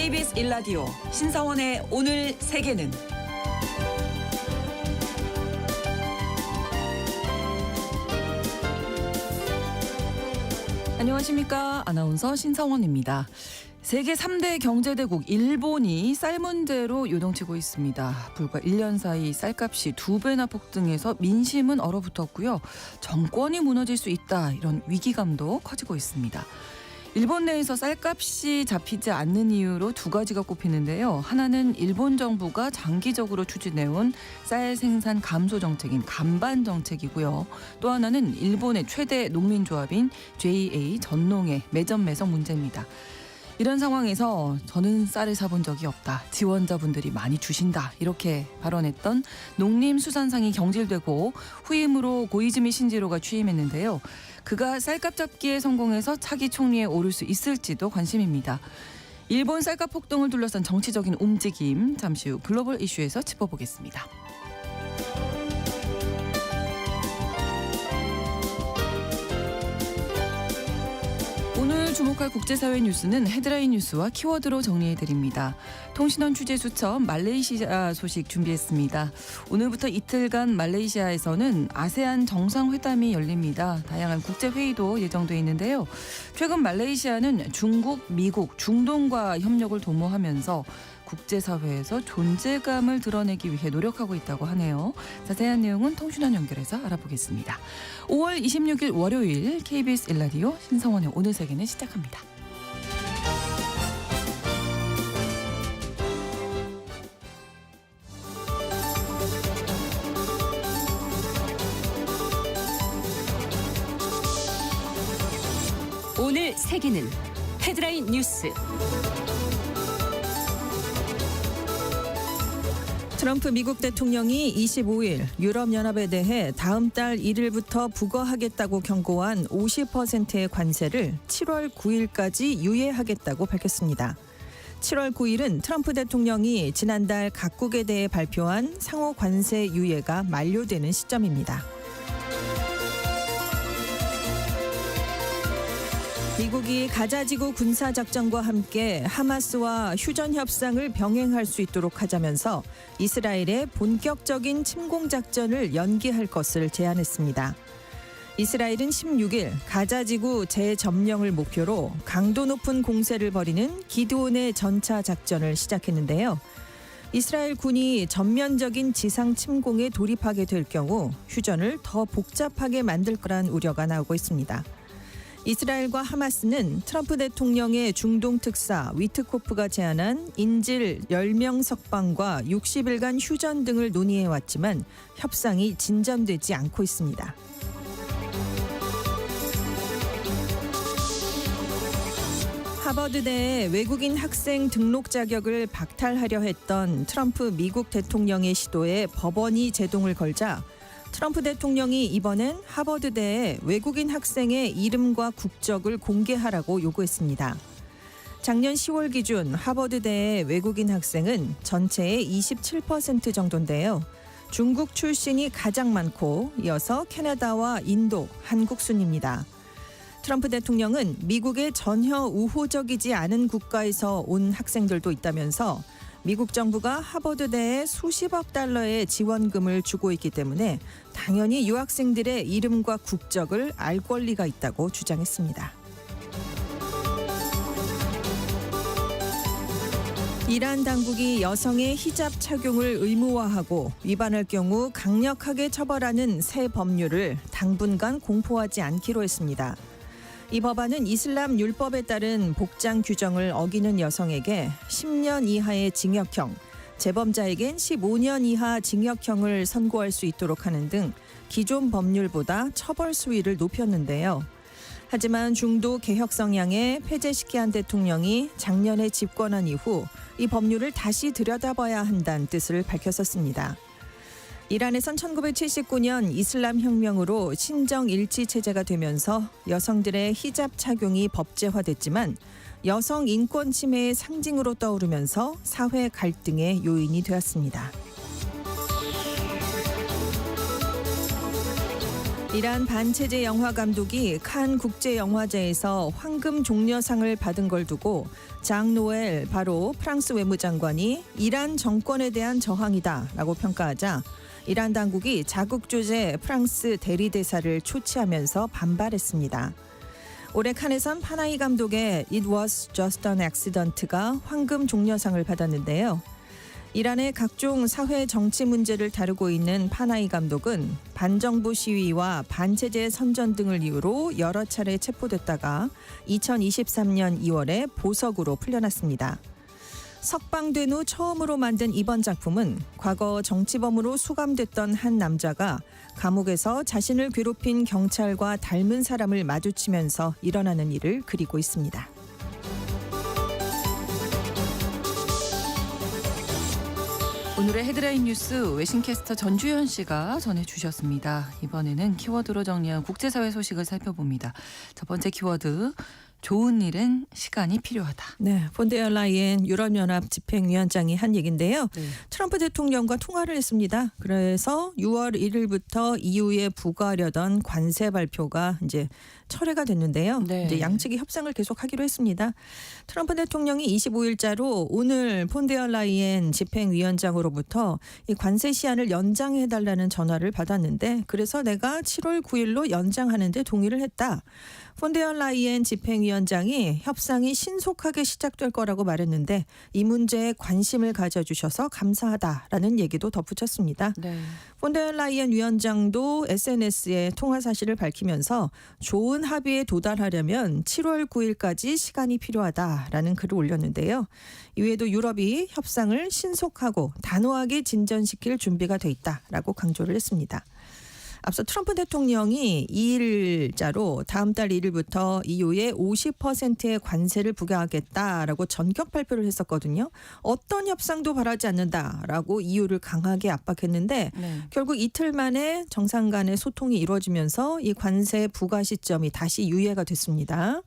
KBS 1라디오 신성원의 오늘 세계는 안녕하십니까. 아나운서 신성원입니다. 세계 3대 경제대국 일본이 쌀 문제로 요동치고 있습니다. 불과 1년 사이 쌀값이 2배나 폭등해서 민심은 얼어붙었고요. 정권이 무너질 수 있다, 이런 위기감도 커지고 있습니다. 일본 내에서 쌀값이 잡히지 않는 이유로 두 가지가 꼽히는데요. 하나는 일본 정부가 장기적으로 추진해온 쌀 생산 감소 정책인 간반 정책이고요. 또 하나는 일본의 최대 농민조합인 JA 전농의 매점 매석 문제입니다. 이런 상황에서 저는 쌀을 사본 적이 없다, 지원자분들이 많이 주신다, 이렇게 발언했던 농림수산상이 경질되고 후임으로 고이즈미 신지로가 취임했는데요. 그가 쌀값 잡기에 성공해서 차기 총리에 오를 수 있을지도 관심입니다. 일본 쌀값 폭등을 둘러싼 정치적인 움직임, 잠시 후 글로벌 이슈에서 짚어보겠습니다. 오늘 주목할 국제사회 뉴스는 헤드라인 뉴스와 키워드로 정리해드립니다. 통신원 취재 수첩 말레이시아 소식 준비했습니다. 오늘부터 이틀간 말레이시아에서는 아세안 정상회담이 열립니다. 다양한 국제회의도 예정돼 있는데요. 최근 말레이시아는 중국, 미국, 중동과 협력을 도모하면서 국제사회에서 존재감을 드러내기 위해 노력하고 있다고 하네요. 자세한 내용은 통신원 연결해서 알아보겠습니다. 5월 26일 월요일 KBS 1라디오 신성원의 오늘 세계는 시작합니다. 오늘 세계는 헤드라인 뉴스. 트럼프 미국 대통령이 25일 유럽연합에 대해 다음 달 1일부터 부과하겠다고 경고한 50%의 관세를 7월 9일까지 유예하겠다고 밝혔습니다. 7월 9일은 트럼프 대통령이 지난달 각국에 대해 발표한 상호 관세 유예가 만료되는 시점입니다. 미국이 가자지구 군사작전과 함께 하마스와 휴전 협상을 병행할 수 있도록 하자면서 이스라엘의 본격적인 침공작전을 연기할 것을 제안했습니다. 이스라엘은 16일 가자지구 재점령을 목표로 강도 높은 공세를 벌이는 기드온의 전차 작전을 시작했는데요. 이스라엘 군이 전면적인 지상 침공에 돌입하게 될 경우 휴전을 더 복잡하게 만들 거란 우려가 나오고 있습니다. 이스라엘과 하마스는 트럼프 대통령의 중동 특사 위트코프가 제안한 인질 10명 석방과 60일간 휴전 등을 논의해왔지만 협상이 진전되지 않고 있습니다. 하버드대의 외국인 학생 등록 자격을 박탈하려 했던 트럼프 미국 대통령의 시도에 법원이 제동을 걸자 트럼프 대통령이 이번엔 하버드대의 외국인 학생의 이름과 국적을 공개하라고 요구했습니다. 작년 10월 기준 하버드대의 외국인 학생은 전체의 27% 정도인데요. 중국 출신이 가장 많고 이어서 캐나다와 인도, 한국 순입니다. 트럼프 대통령은 미국의 전혀 우호적이지 않은 국가에서 온 학생들도 있다면서 미국 정부가 하버드대에 수십억 달러의 지원금을 주고 있기 때문에 당연히 유학생들의 이름과 국적을 알 권리가 있다고 주장했습니다. 이란 당국이 여성의 히잡 착용을 의무화하고 위반할 경우 강력하게 처벌하는 새 법률을 당분간 공포하지 않기로 했습니다. 이 법안은 이슬람 율법에 따른 복장 규정을 어기는 여성에게 10년 이하의 징역형, 재범자에겐 15년 이하 징역형을 선고할 수 있도록 하는 등 기존 법률보다 처벌 수위를 높였는데요. 하지만 중도 개혁 성향의 페제시키안 대통령이 작년에 집권한 이후 이 법률을 다시 들여다봐야 한다는 뜻을 밝혔었습니다. 이란에선 1979년 이슬람 혁명으로 신정 일치 체제가 되면서 여성들의 히잡 착용이 법제화됐지만 여성 인권 침해의 상징으로 떠오르면서 사회 갈등의 요인이 되었습니다. 이란 반체제 영화 감독이 칸 국제영화제에서 황금 종려상을 받은 걸 두고 장 노엘 바로 프랑스 외무장관이 이란 정권에 대한 저항이다라고 평가하자 이란 당국이 자국 주재 프랑스 대리대사를 초치하면서 반발했습니다. 올해 칸에선 파나히 감독의 It Was Just an Accident가 황금 종려상을 받았는데요. 이란의 각종 사회 정치 문제를 다루고 있는 파나히 감독은 반정부 시위와 반체제 선전 등을 이유로 여러 차례 체포됐다가 2023년 2월에 보석으로 풀려났습니다. 석방된 후 처음으로 만든 이번 작품은 과거 정치범으로 수감됐던 한 남자가 감옥에서 자신을 괴롭힌 경찰과 닮은 사람을 마주치면서 일어나는 일을 그리고 있습니다. 오늘의 헤드라인 뉴스 외신캐스터 전주현 씨가 전해주셨습니다. 이번에는 키워드로 정리한 국제사회 소식을 살펴봅니다. 첫 번째 키워드, 좋은 일은 시간이 필요하다. 네, 폰데어 라이엔 유럽연합 집행위원장이 한 얘긴데요. 네. 트럼프 대통령과 통화를 했습니다. 그래서 6월 1일부터 EU에 부과하려던 관세 발표가 이제 철회가 됐는데요. 네. 이제 양측이 협상을 계속하기로 했습니다. 트럼프 대통령이 25일자로 오늘 폰데어 라이엔 집행위원장으로부터 이 관세 시한을 연장해달라는 전화를 받았는데 그래서 내가 7월 9일로 연장하는 데 동의를 했다. 폰데어 라이엔 집행위원장이 협상이 신속하게 시작될 거라고 말했는데 이 문제에 관심을 가져주셔서 감사하다라는 얘기도 덧붙였습니다. 네. 폰데어 라이엔 위원장도 SNS에 통화 사실을 밝히면서 좋은 합의에 도달하려면 7월 9일까지 시간이 필요하다라는 글을 올렸는데요. 이외에도 유럽이 협상을 신속하고 단호하게 진전시킬 준비가 돼 있다라고 강조를 했습니다. 앞서 트럼프 대통령이 2일자로 다음 달 1일부터 EU에 50%의 관세를 부과하겠다라고 전격 발표를 했었거든요. 어떤 협상도 바라지 않는다라고 EU를 강하게 압박했는데 네. 결국 이틀 만에 정상 간의 소통이 이루어지면서 이 관세 부과 시점이 다시 유예가 됐습니다.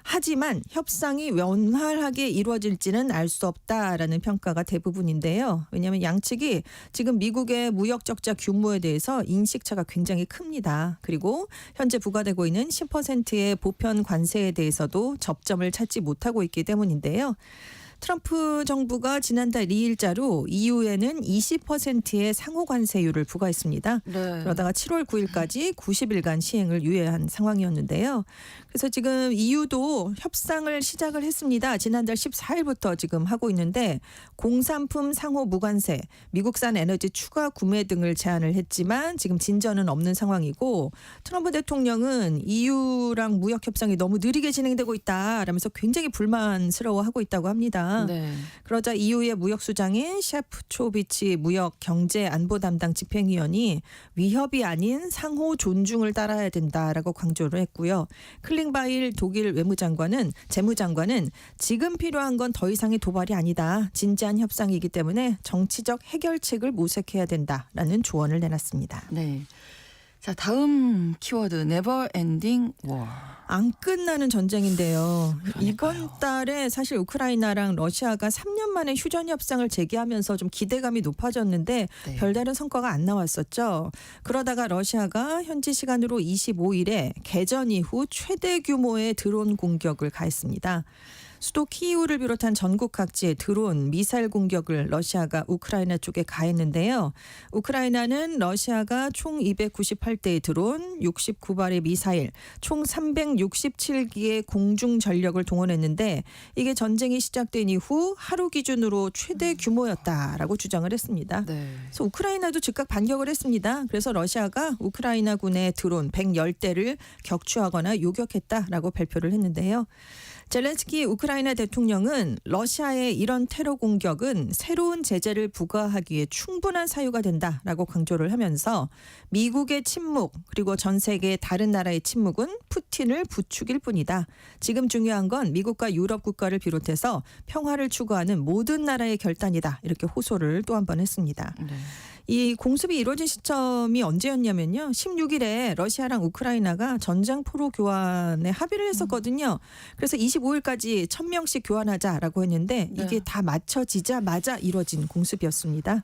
하지만 협상이 원활하게 이루어질지는 알 수 없다라는 평가가 대부분인데요. 왜냐하면 양측이 지금 미국의 무역 적자 규모에 대해서 인식차가 굉장히 큽니다. 그리고 현재 부과되고 있는 10%의 보편 관세에 대해서도 접점을 찾지 못하고 있기 때문인데요. 트럼프 정부가 지난달 2일자로 EU에는 20%의 상호 관세율을 부과했습니다. 네. 그러다가 7월 9일까지 90일간 시행을 유예한 상황이었는데요. 그래서 지금 EU도 협상을 시작을 했습니다. 지난달 14일부터 지금 하고 있는데 공산품 상호 무관세, 미국산 에너지 추가 구매 등을 제안을 했지만 지금 진전은 없는 상황이고 트럼프 대통령은 EU랑 무역 협상이 너무 느리게 진행되고 있다라면서 굉장히 불만스러워하고 있다고 합니다. 네. 그러자 EU의 무역수장인 셰프초비치 무역 경제 안보 담당 집행위원이 위협이 아닌 상호 존중을 따라야 된다라고 강조를 했고요. 클링바일 독일 재무장관은 지금 필요한 건 더 이상의 도발이 아니다. 진지한 협상이기 때문에 정치적 해결책을 모색해야 된다라는 조언을 내놨습니다. 네. 자, 다음 키워드, never ending war. 안 끝나는 전쟁인데요. 그러니까요. 이번 달에 사실 우크라이나랑 러시아가 3년 만에 휴전 협상을 재개하면서 좀 기대감이 높아졌는데 네. 별다른 성과가 안 나왔었죠. 그러다가 러시아가 현지 시간으로 25일에 개전 이후 최대 규모의 드론 공격을 가했습니다. 수도 키이우를 비롯한 전국 각지의 드론, 미사일 공격을 러시아가 우크라이나 쪽에 가했는데요. 우크라이나는 러시아가 총 298대의 드론, 69발의 미사일, 총 367기의 공중 전력을 동원했는데 이게 전쟁이 시작된 이후 하루 기준으로 최대 규모였다라고 주장을 했습니다. 네. 그래서 우크라이나도 즉각 반격을 했습니다. 그래서 러시아가 우크라이나군의 드론 110대를 격추하거나 요격했다라고 발표를 했는데요. 젤렌스키 우크라이나 대통령은 러시아의 이런 테러 공격은 새로운 제재를 부과하기에 충분한 사유가 된다라고 강조를 하면서 미국의 침묵 그리고 전 세계 다른 나라의 침묵은 푸틴을 부추길 뿐이다. 지금 중요한 건 미국과 유럽 국가를 비롯해서 평화를 추구하는 모든 나라의 결단이다. 이렇게 호소를 또 한 번 했습니다. 네. 이 공습이 이루어진 시점이 언제였냐면요. 16일에 러시아랑 우크라이나가 전장 포로 교환에 합의를 했었거든요. 그래서 25일까지 1000명씩 교환하자라고 했는데 이게 네. 다 맞춰지자마자 이루어진 공습이었습니다.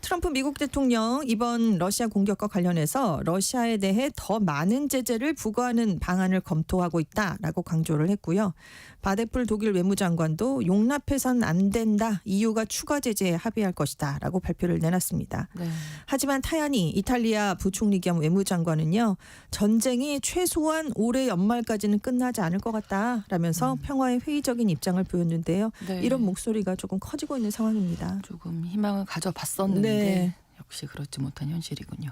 트럼프 미국 대통령 이번 러시아 공격과 관련해서 러시아에 대해 더 많은 제재를 부과하는 방안을 검토하고 있다라고 강조를 했고요. 바데풀 독일 외무장관도 용납해선 안 된다. EU가 추가 제재에 합의할 것이다라고 발표를 내놨습니다. 네. 하지만 타야니 이탈리아 부총리 겸 외무장관은요. 전쟁이 최소한 올해 연말까지는 끝나지 않을 것 같다라면서 평화에 회의적인 입장을 보였는데요. 네. 이런 목소리가 조금 커지고 있는 상황입니다. 조금 희망을 가져봤었는데 네. 역시 그렇지 못한 현실이군요.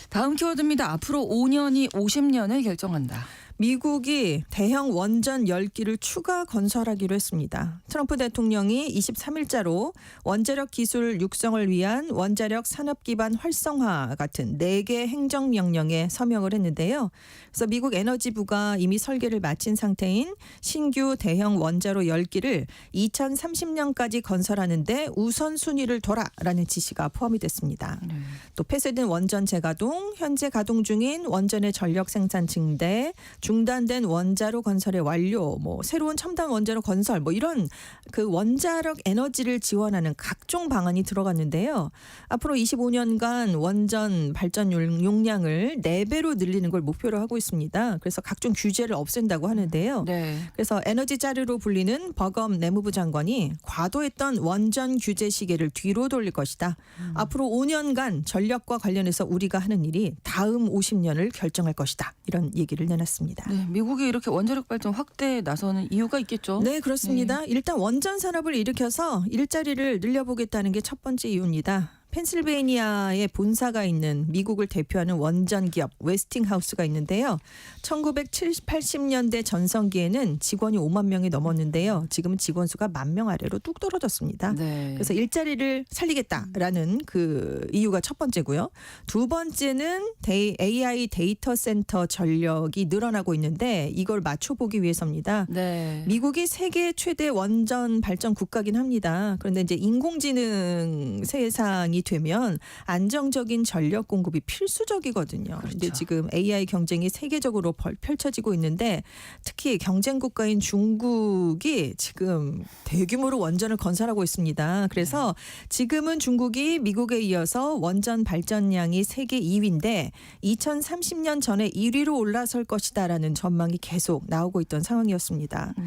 다음 키워드입니다. 앞으로 5년이 50년을 결정한다. 미국이 대형 원전 10기를 추가 건설하기로 했습니다. 트럼프 대통령이 23일자로 원자력 기술 육성을 위한 원자력 산업 기반 활성화 같은 4개 행정명령에 서명을 했는데요. 그래서 미국 에너지부가 이미 설계를 마친 상태인 신규 대형 원자로 10기를 2030년까지 건설하는데 우선순위를 둬라라는 지시가 포함이 됐습니다. 네. 또 폐쇄된 원전 재가동, 현재 가동 중인 원전의 전력 생산 증대, 중단된 원자로 건설의 완료, 새로운 첨단 원자로 건설, 이런 그 원자력 에너지를 지원하는 각종 방안이 들어갔는데요. 앞으로 25년간 원전 발전 용량을 4배로 늘리는 걸 목표로 하고 있습니다. 그래서 각종 규제를 없앤다고 하는데요. 네. 그래서 에너지 짜르로 불리는 버검 내무부 장관이 과도했던 원전 규제 시계를 뒤로 돌릴 것이다. 앞으로 5년간 전력과 관련해서 우리가 하는 일이 다음 50년을 결정할 것이다. 이런 얘기를 내놨습니다. 네, 미국이 이렇게 원자력 발전 확대에 나서는 이유가 있겠죠. 네, 그렇습니다. 일단 원전 산업을 일으켜서 일자리를 늘려보겠다는 게 첫 번째 이유입니다. 펜실베이니아에 본사가 있는 미국을 대표하는 원전 기업 웨스팅하우스가 있는데요. 1980년대 전성기에는 직원이 5만 명이 넘었는데요. 지금은 직원 수가 10,000명 아래로 뚝 떨어졌습니다. 네. 그래서 일자리를 살리겠다라는 그 이유가 첫 번째고요. 두 번째는 AI 데이터 센터 전력이 늘어나고 있는데 이걸 맞춰보기 위해서입니다. 네. 미국이 세계 최대 원전 발전 국가긴 합니다. 그런데 이제 인공지능 세상이 되면 안정적인 전력 공급이 필수적이거든요. 근데 그렇죠. 지금 AI 경쟁이 세계적으로 펼쳐지고 있는데 특히 경쟁 국가인 중국이 지금 대규모로 원전을 건설하고 있습니다. 그래서 지금은 중국이 미국에 이어서 원전 발전량이 세계 2위인데 2030년 전에 1위로 올라설 것이다라는 전망이 계속 나오고 있던 상황이었습니다. 네.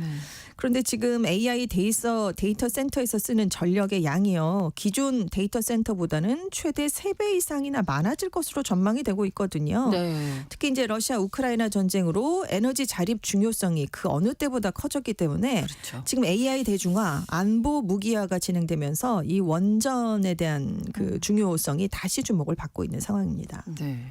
그런데 지금 AI 데이터 센터에서 쓰는 전력의 양이요. 기존 데이터 센터보다는 최대 3배 이상이나 많아질 것으로 전망이 되고 있거든요. 네. 특히 이제 러시아 우크라이나 전쟁으로 에너지 자립 중요성이 그 어느 때보다 커졌기 때문에 그렇죠. 지금 AI 대중화, 안보 무기화가 진행되면서 이 원전에 대한 그 중요성이 다시 주목을 받고 있는 상황입니다. 네.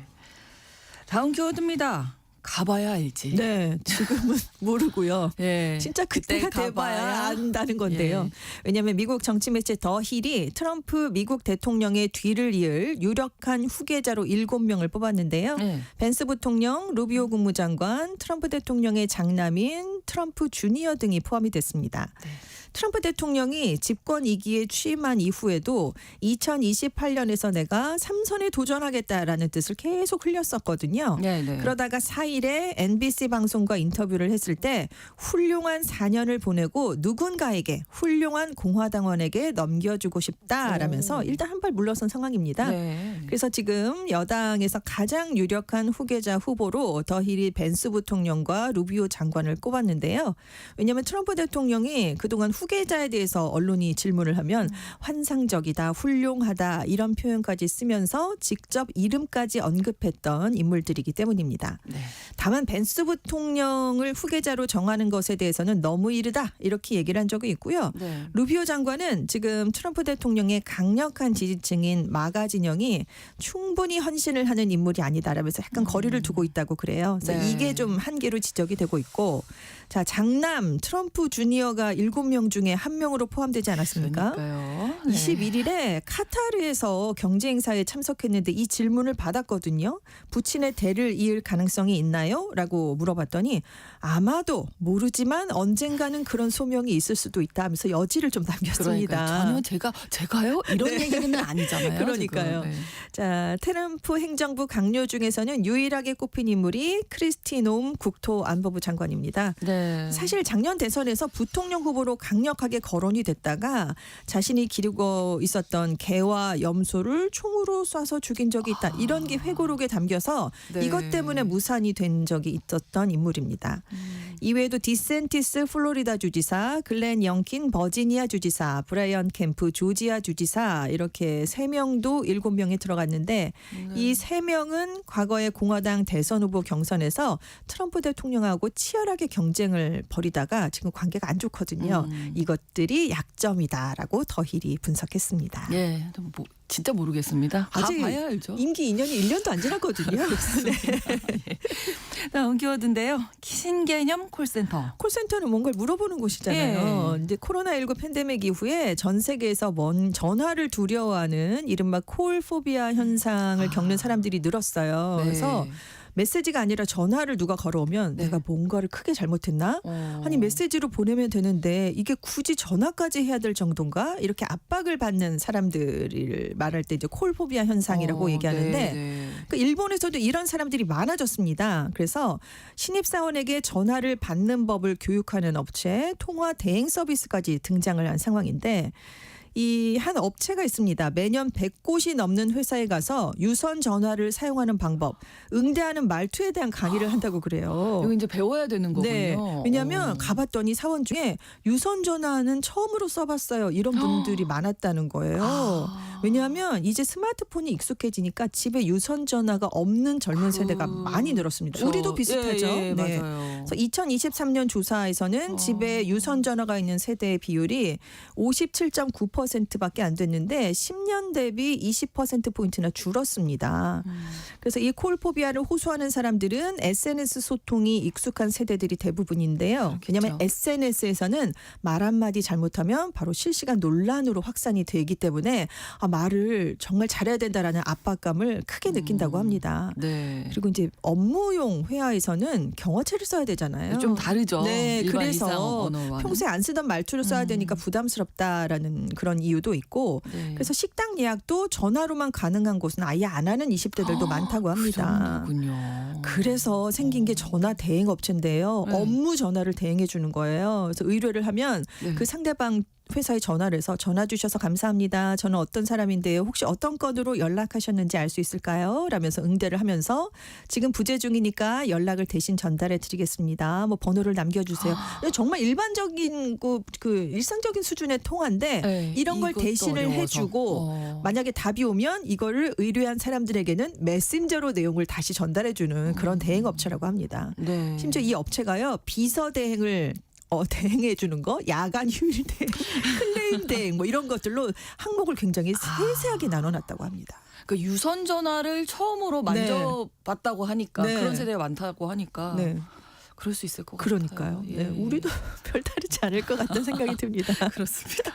다음 키워드입니다. 가봐야 알지. 네, 지금은 모르고요. 예. 진짜 그때가 그때 돼봐야 가봐야. 안다는 건데요. 예. 왜냐하면 미국 정치 매체 더 힐이 트럼프 미국 대통령의 뒤를 이을 유력한 후계자로 7명을 뽑았는데요. 네. 벤스 부통령, 루비오 국무장관, 트럼프 대통령의 장남인 트럼프 주니어 등이 포함이 됐습니다. 네. 트럼프 대통령이 집권 2기에 취임한 이후에도 2028년에서 내가 3선에 도전하겠다라는 뜻을 계속 흘렸었거든요. 네, 네. 그러다가 4일에 NBC 방송과 인터뷰를 했을 때 훌륭한 4년을 보내고 누군가에게 훌륭한 공화당원에게 넘겨주고 싶다라면서 오. 일단 한 발 물러선 상황입니다. 네. 그래서 지금 여당에서 가장 유력한 후계자 후보로 더 힐이 벤스 부통령과 루비오 장관을 꼽았는데요. 왜냐하면 트럼프 대통령이 그동안 후계자에 대해서 언론이 질문을 하면 환상적이다, 훌륭하다 이런 표현까지 쓰면서 직접 이름까지 언급했던 인물들이기 때문입니다. 네. 다만 벤스 부통령을 후계자로 정하는 것에 대해서는 너무 이르다 이렇게 얘기를 한 적이 있고요. 네. 루비오 장관은 지금 트럼프 대통령의 강력한 지지층인 마가 진영이 충분히 헌신을 하는 인물이 아니다라면서 약간 거리를 두고 있다고 그래요. 그래서 네. 이게 좀 한계로 지적이 되고 있고, 자 장남 트럼프 주니어가 7명 중에 한 명으로 포함되지 않았습니까? 그러니까요. 네. 21일에 카타르에서 경제 행사에 참석했는데 이 질문을 받았거든요. 부친의 대를 이을 가능성이 있나요? 라고 물어봤더니 아마도 모르지만 언젠가는 그런 소명이 있을 수도 있다 하면서 여지를 좀 남겼습니다. 그러니까 전혀 제가요? 이런 얘기는 아니잖아요. 그러니까요. 지금. 네. 자, 트럼프 행정부 강요 중에서는 유일하게 꼽힌 인물이 크리스티 놈 국토안보부 장관입니다. 네. 사실 작년 대선에서 부통령 후보로 강력하게 거론이 됐다가 자신이 기르고 있었던 개와 염소를 총으로 쏴서 죽인 적이 있다. 이런 게 회고록에 담겨서 네. 이것 때문에 무산이 된 적이 있었던 인물입니다. 이외에도 디센티스 플로리다 주지사, 글렌 영킨 버지니아 주지사, 브라이언 캠프 조지아 주지사 이렇게 3명도 7명에 들어갔는데 이 3명은 과거에 공화당 대선 후보 경선에서 트럼프 대통령하고 치열하게 경쟁을 벌이다가 지금 관계가 안 좋거든요. 이것들이 약점이다라고 더힐이 분석했습니다. 예, 진짜 모르겠습니다. 아직 봐야 알죠. 임기 2년이 1년도 안 지났거든요. 다음 키워드인데요. 신개념 콜센터. 콜센터는 뭔가를 물어보는 곳이잖아요. 예. 이제 코로나19 팬데믹 이후에 전 세계에서 전화를 두려워하는 이른바 콜포비아 현상을 겪는 사람들이 늘었어요. 네. 그래서 메시지가 아니라 전화를 누가 걸어오면 네. 내가 뭔가를 크게 잘못했나? 아니 메시지로 보내면 되는데 이게 굳이 전화까지 해야 될 정도인가? 이렇게 압박을 받는 사람들을 말할 때 이제 콜포비아 현상이라고 얘기하는데 네. 그 일본에서도 이런 사람들이 많아졌습니다. 그래서 신입사원에게 전화를 받는 법을 교육하는 업체 통화 대행 서비스까지 등장을 한 상황인데 이 한 업체가 있습니다. 매년 100곳이 넘는 회사에 가서 유선 전화를 사용하는 방법, 응대하는 말투에 대한 강의를 한다고 그래요. 이거 이제 배워야 되는 거군요. 네. 왜냐하면 가봤더니 사원 중에 유선 전화는 처음으로 써봤어요. 이런 분들이 많았다는 거예요. 왜냐하면 이제 스마트폰이 익숙해지니까 집에 유선 전화가 없는 젊은 세대가 많이 늘었습니다. 그렇죠. 우리도 비슷하죠. 예, 네. 맞아요. 그래서 2023년 조사에서는 집에 유선 전화가 있는 세대의 비율이 57.9%밖에 안 됐는데 10년 대비 20%포인트나 줄었습니다. 그래서 이 콜포비아를 호소하는 사람들은 SNS 소통이 익숙한 세대들이 대부분인데요. 그렇겠죠. 왜냐하면 SNS에서는 말 한마디 잘못하면 바로 실시간 논란으로 확산이 되기 때문에 말을 정말 잘해야 된다라는 압박감을 크게 느낀다고 합니다. 네. 그리고 이제 업무용 회화에서는 경어체를 써야 되잖아요. 좀 다르죠. 네, 일반 일상 그래서 언어와는. 평소에 안 쓰던 말투를 써야 되니까 부담스럽다라는 그런 이유도 있고 네. 그래서 식당 예약도 전화로만 가능한 곳은 아예 안 하는 20대들도 많다고 합니다. 그렇군요. 그래서 생긴 게 전화 대행 업체인데요. 네. 업무 전화를 대행해 주는 거예요. 그래서 의뢰를 하면 네. 그 상대방 회사에 전화를 해서 전화 주셔서 감사합니다. 저는 어떤 사람인데요. 혹시 어떤 건으로 연락하셨는지 알 수 있을까요? 라면서 응대를 하면서 지금 부재 중이니까 연락을 대신 전달해 드리겠습니다. 뭐 번호를 남겨주세요. 정말 일반적인 그 일상적인 수준의 통화인데 네, 이런 걸 이것도 대신을 어려워서. 해주고 만약에 답이 오면 이거를 의뢰한 사람들에게는 메신저로 내용을 다시 전달해주는 그런 대행업체라고 합니다. 네. 심지어 이 업체가요. 비서 대행을 대행해 주는 거, 야간 휴일 대행, 클레임 대행 뭐 이런 것들로 항목을 굉장히 세세하게 나눠놨다고 합니다. 그 유선 전화를 처음으로 만져봤다고 하니까 네. 그런 세대가 많다고 하니까 네, 그럴 수 있을 것 그러니까요. 같아요. 네, 우리도 별다르지 않을 것 같다는 생각이 듭니다. 그렇습니다.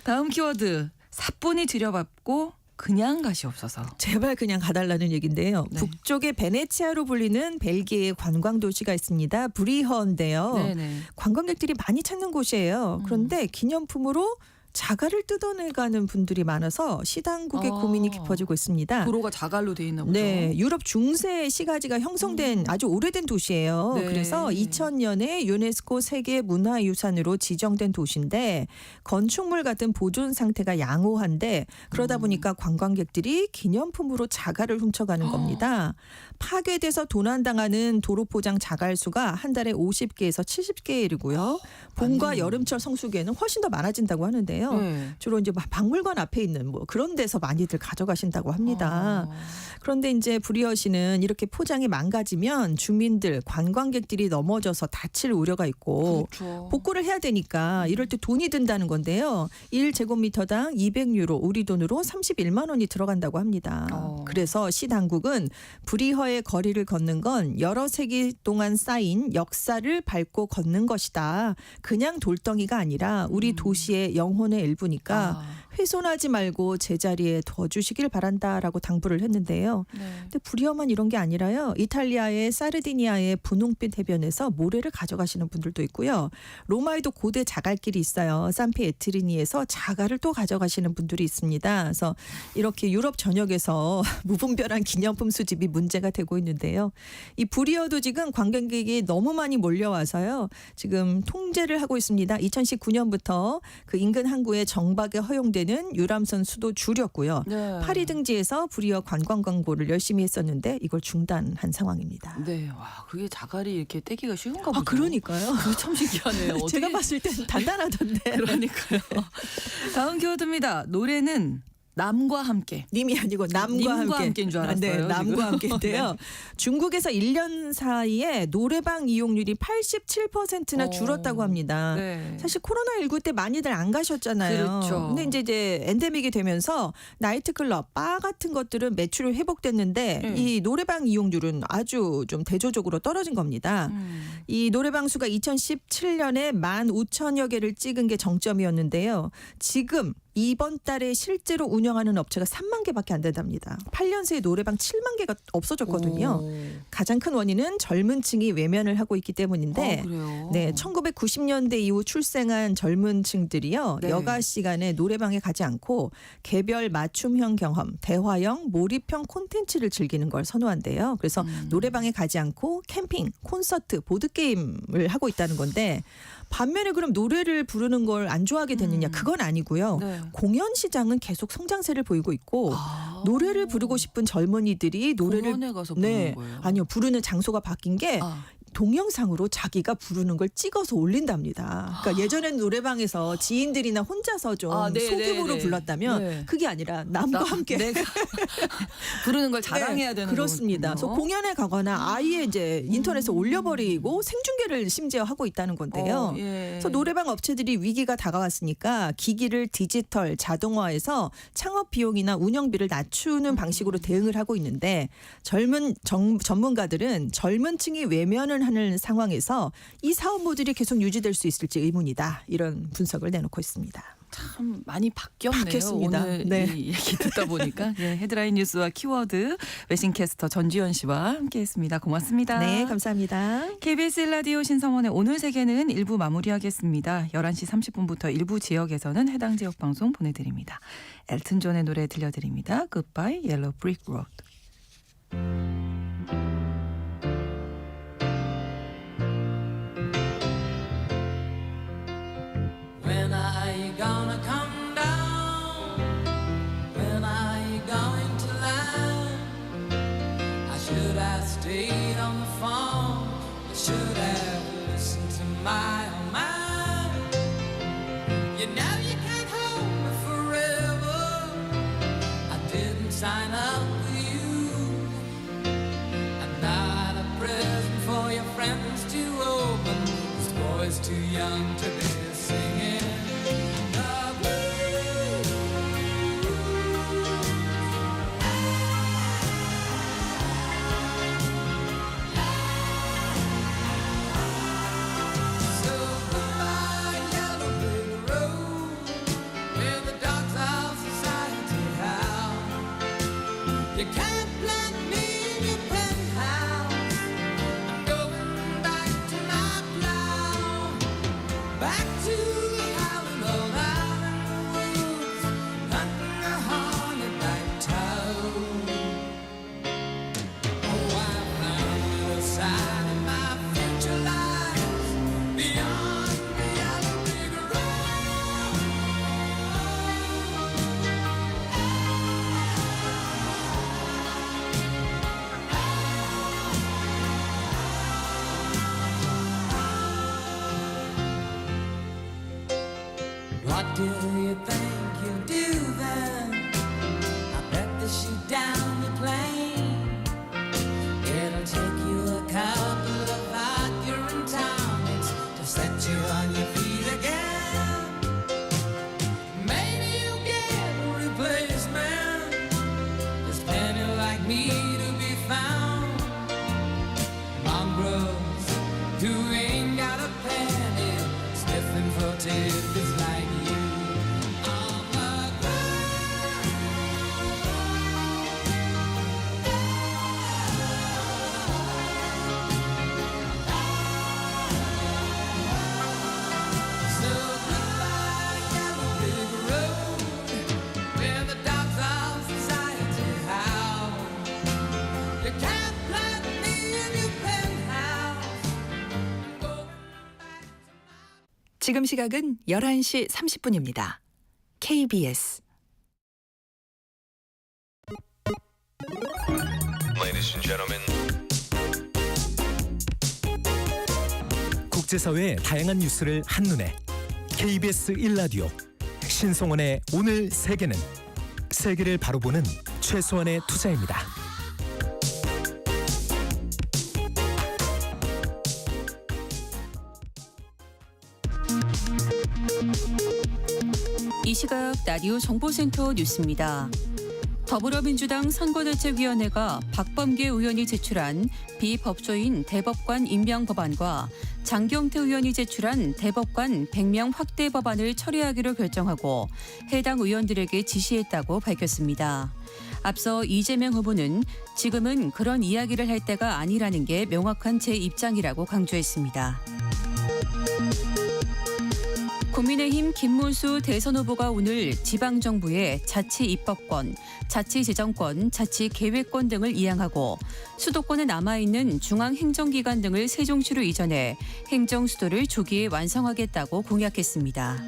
다음 키워드 사뿐히 들여받고 그냥 가시옵소서. 제발 그냥 가달라는 얘기인데요. 네. 북쪽의 베네치아로 불리는 벨기에의 관광 도시가 있습니다. 브리허인데요. 네네. 관광객들이 많이 찾는 곳이에요. 그런데 기념품으로 자갈을 뜯어내가는 분들이 많아서 시당국의 고민이 깊어지고 있습니다. 도로가 자갈로 돼 있나 보죠. 네, 유럽 중세 시가지가 형성된 아주 오래된 도시예요. 네. 그래서 2000년에 유네스코 세계 문화유산으로 지정된 도시인데 건축물 같은 보존 상태가 양호한데 그러다 보니까 관광객들이 기념품으로 자갈을 훔쳐가는 겁니다. 파괴돼서 도난당하는 도로 포장 자갈 수가 한 달에 50개에서 70개에 이르고요. 봄과 여름철 성수기에는 훨씬 더 많아진다고 하는데요. 있는데요. 네. 주로 이제 박물관 앞에 있는 뭐 그런 데서 많이들 가져가신다고 합니다. 그런데 이제 브리엇이는 이렇게 포장이 망가지면 주민들, 관광객들이 넘어져서 다칠 우려가 있고 그렇죠. 복구를 해야 되니까 이럴 때 돈이 든다는 건데요. 1제곱미터당 200유로, 우리 돈으로 31만 원이 들어간다고 합니다. 그래서 시 당국은 브리허의 거리를 걷는 건 여러 세기 동안 쌓인 역사를 밟고 걷는 것이다. 그냥 돌덩이가 아니라 우리 도시의 영혼의 일부니까 훼손하지 말고 제자리에 둬주시길 바란다라고 당부를 했는데요. 네. 근데 브리어만 이런 게 아니라요. 이탈리아의 사르디니아의 분홍빛 해변에서 모래를 가져가시는 분들도 있고요. 로마에도 고대 자갈길이 있어요. 산피에트리니에서 자갈을 또 가져가시는 분들이 있습니다. 그래서 이렇게 유럽 전역에서 무분별한 기념품 수집이 문제가 되고 있는데요. 이 브리어도 지금 관광객이 너무 많이 몰려와서요. 지금 통제를 하고 있습니다. 2019년부터 그 인근 항구에 정박에 허용되는 유람선 수도 줄였고요. 네. 파리 등지에서 브리어 관광 광고를 열심히 했었는데 이걸 중단한 상황입니다. 네. 와, 그게 자갈이 이렇게 떼기가 쉬운가 보죠. 아, 그러니까요. 그게 참 신기하네요. 어떻게 제가 봤을 땐 단단하던데. 그러니까요. 다음 키워드입니다. 노래는 남과 함께. 님이 아니고 남과 함께인 줄 알았어요. 네, 남과 지금. 함께인데요. 네. 중국에서 1년 사이에 노래방 이용률이 87%나 어. 줄었다고 합니다. 네. 사실 코로나19 때 많이들 안 가셨잖아요. 그렇죠. 근데 이제 엔데믹이 되면서 나이트클럽, 바 같은 것들은 매출이 회복됐는데 이 노래방 이용률은 아주 좀 대조적으로 떨어진 겁니다. 이 노래방 수가 2017년에 15,000여 개를 찍은 게 정점이었는데요. 지금 이번 달에 실제로 운영하는 업체가 3만 개밖에 안 된답니다. 8년 새에 노래방 7만 개가 없어졌거든요. 가장 큰 원인은 젊은 층이 외면을 하고 있기 때문인데 그래요. 네, 1990년대 이후 출생한 젊은 층들이요. 네. 여가 시간에 노래방에 가지 않고 개별 맞춤형 경험, 대화형, 몰입형 콘텐츠를 즐기는 걸 선호한대요. 그래서 노래방에 가지 않고 캠핑, 콘서트, 보드게임을 하고 있다는 건데 반면에 그럼 노래를 부르는 걸 안 좋아하게 됐느냐? 그건 아니고요. 네. 공연 시장은 계속 성장세를 보이고 있고 노래를 부르고 싶은 젊은이들이 노래를 공원에 가서 부르는 거예요. 아니요. 부르는 장소가 바뀐 게 동영상으로 자기가 부르는 걸 찍어서 올린답니다. 그러니까 예전에는 노래방에서 지인들이나 혼자서 좀 소규모로 불렀다면 그게 아니라 남과 함께 내가 부르는 걸 자랑해야 되는 그렇습니다. 그래서 거군요. 공연에 가거나 아예 이제 인터넷에 올려버리고 생중계를 심지어 하고 있다는 건데요. 그래서 노래방 업체들이 위기가 다가왔으니까 기기를 디지털 자동화해서 창업 비용이나 운영비를 낮추는 방식으로 대응을 하고 있는데 전문가들은 젊은 층이 외면을 하는 상황에서 이 사업 모델이 계속 유지될 수 있을지 의문이다. 이런 분석을 내놓고 있습니다. 참 많이 바뀌었네요. 바뀌었습니다. 오늘 네. 이 얘기 듣다 보니까 헤드라인 뉴스와 키워드 외신캐스터 전지현 씨와 함께했습니다. 고맙습니다. 네, 감사합니다. KBS 라디오 신성원의 오늘 세계는 1부 마무리하겠습니다. 11시 30분부터 일부 지역에서는 해당 지역 방송 보내드립니다. 엘튼 존의 노래 들려드립니다. Goodbye Yellow Brick Road. When are you gonna come down? When are you going to land? I should have stayed on the phone. I should have listened to my own mind. You know you can't hold me forever. I didn't sign up with you. I'm not a present for your friends to open. This boy's too young to be singing the blues. So goodbye, yellow brick road, where the dogs of society howl. You can't plant me in your penthouse. I'm going back to my plow, back to the howling old island woods, hunting a hornet-back toad. Oh, I found a side of my future lies beyond the yellow brick road. What do you you think you'll do then? I bet they shoot down the plane. It'll take you a couple of arguing tonics to set you on your feet again. Maybe you'll get a replacement. There's plenty like me to be found. Mongrels who ain't got a penny, sniffing for tidbits like you. On the ground. So goodbye, yellow brick road, where the dogs of society howl. You can't plant me in your penthouse. I'm going back to my... 지금 시각은 11시 30분입니다. KBS Ladies and gentlemen. 국제사회의 다양한 뉴스를 한눈에 KBS 1라디오 신성원의 오늘 세계는 세계를 바로 보는 최소한의 투자입니다. 이 시각 라디오 정보센터 뉴스입니다. 더불어민주당 선거대책위원회가 박범계 의원이 제출한 비법조인 대법관 임명 법안과 장경태 의원이 제출한 대법관 100명 확대 법안을 처리하기로 결정하고 해당 의원들에게 지시했다고 밝혔습니다. 앞서 이재명 후보는 지금은 그런 이야기를 할 때가 아니라는 게 명확한 제 입장이라고 강조했습니다. 국민의힘 김문수 대선 후보가 오늘 지방정부의 자치입법권, 자치재정권, 자치계획권 등을 이양하고 수도권에 남아있는 중앙행정기관 등을 세종시로 이전해 행정수도를 조기에 완성하겠다고 공약했습니다.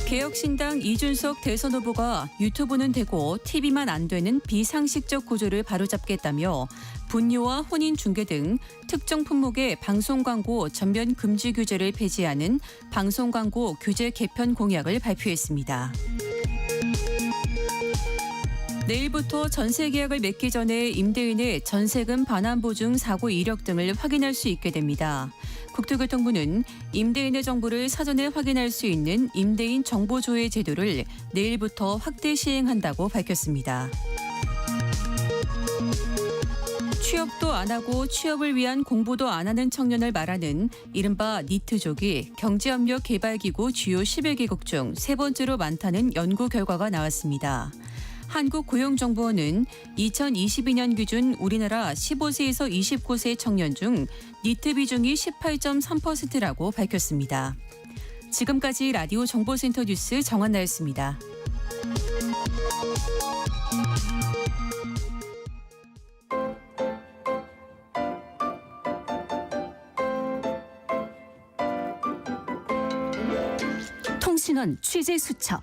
개혁신당 이준석 대선 후보가 유튜브는 되고 TV만 안 되는 비상식적 구조를 바로잡겠다며 분뇨와 혼인 중개 등 특정 품목의 방송 광고 전면 금지 규제를 폐지하는 방송 광고 규제 개편 공약을 발표했습니다. 내일부터 전세 계약을 맺기 전에 임대인의 전세금 반환 보증 사고 이력 등을 확인할 수 있게 됩니다. 국토교통부는 임대인의 정보를 사전에 확인할 수 있는 임대인 정보 조회 제도를 내일부터 확대 시행한다고 밝혔습니다. 취업도 안 하고 취업을 위한 공부도 안 하는 청년을 말하는 이른바 니트족이 경제협력개발기구 주요 11개국 중 세 번째로 많다는 연구 결과가 나왔습니다. 한국고용정보원은 2022년 기준 우리나라 15세에서 29세 청년 중 니트 비중이 18.3%라고 밝혔습니다. 지금까지 라디오 정보센터 뉴스 정한나였습니다. 통신원 취재 수첩.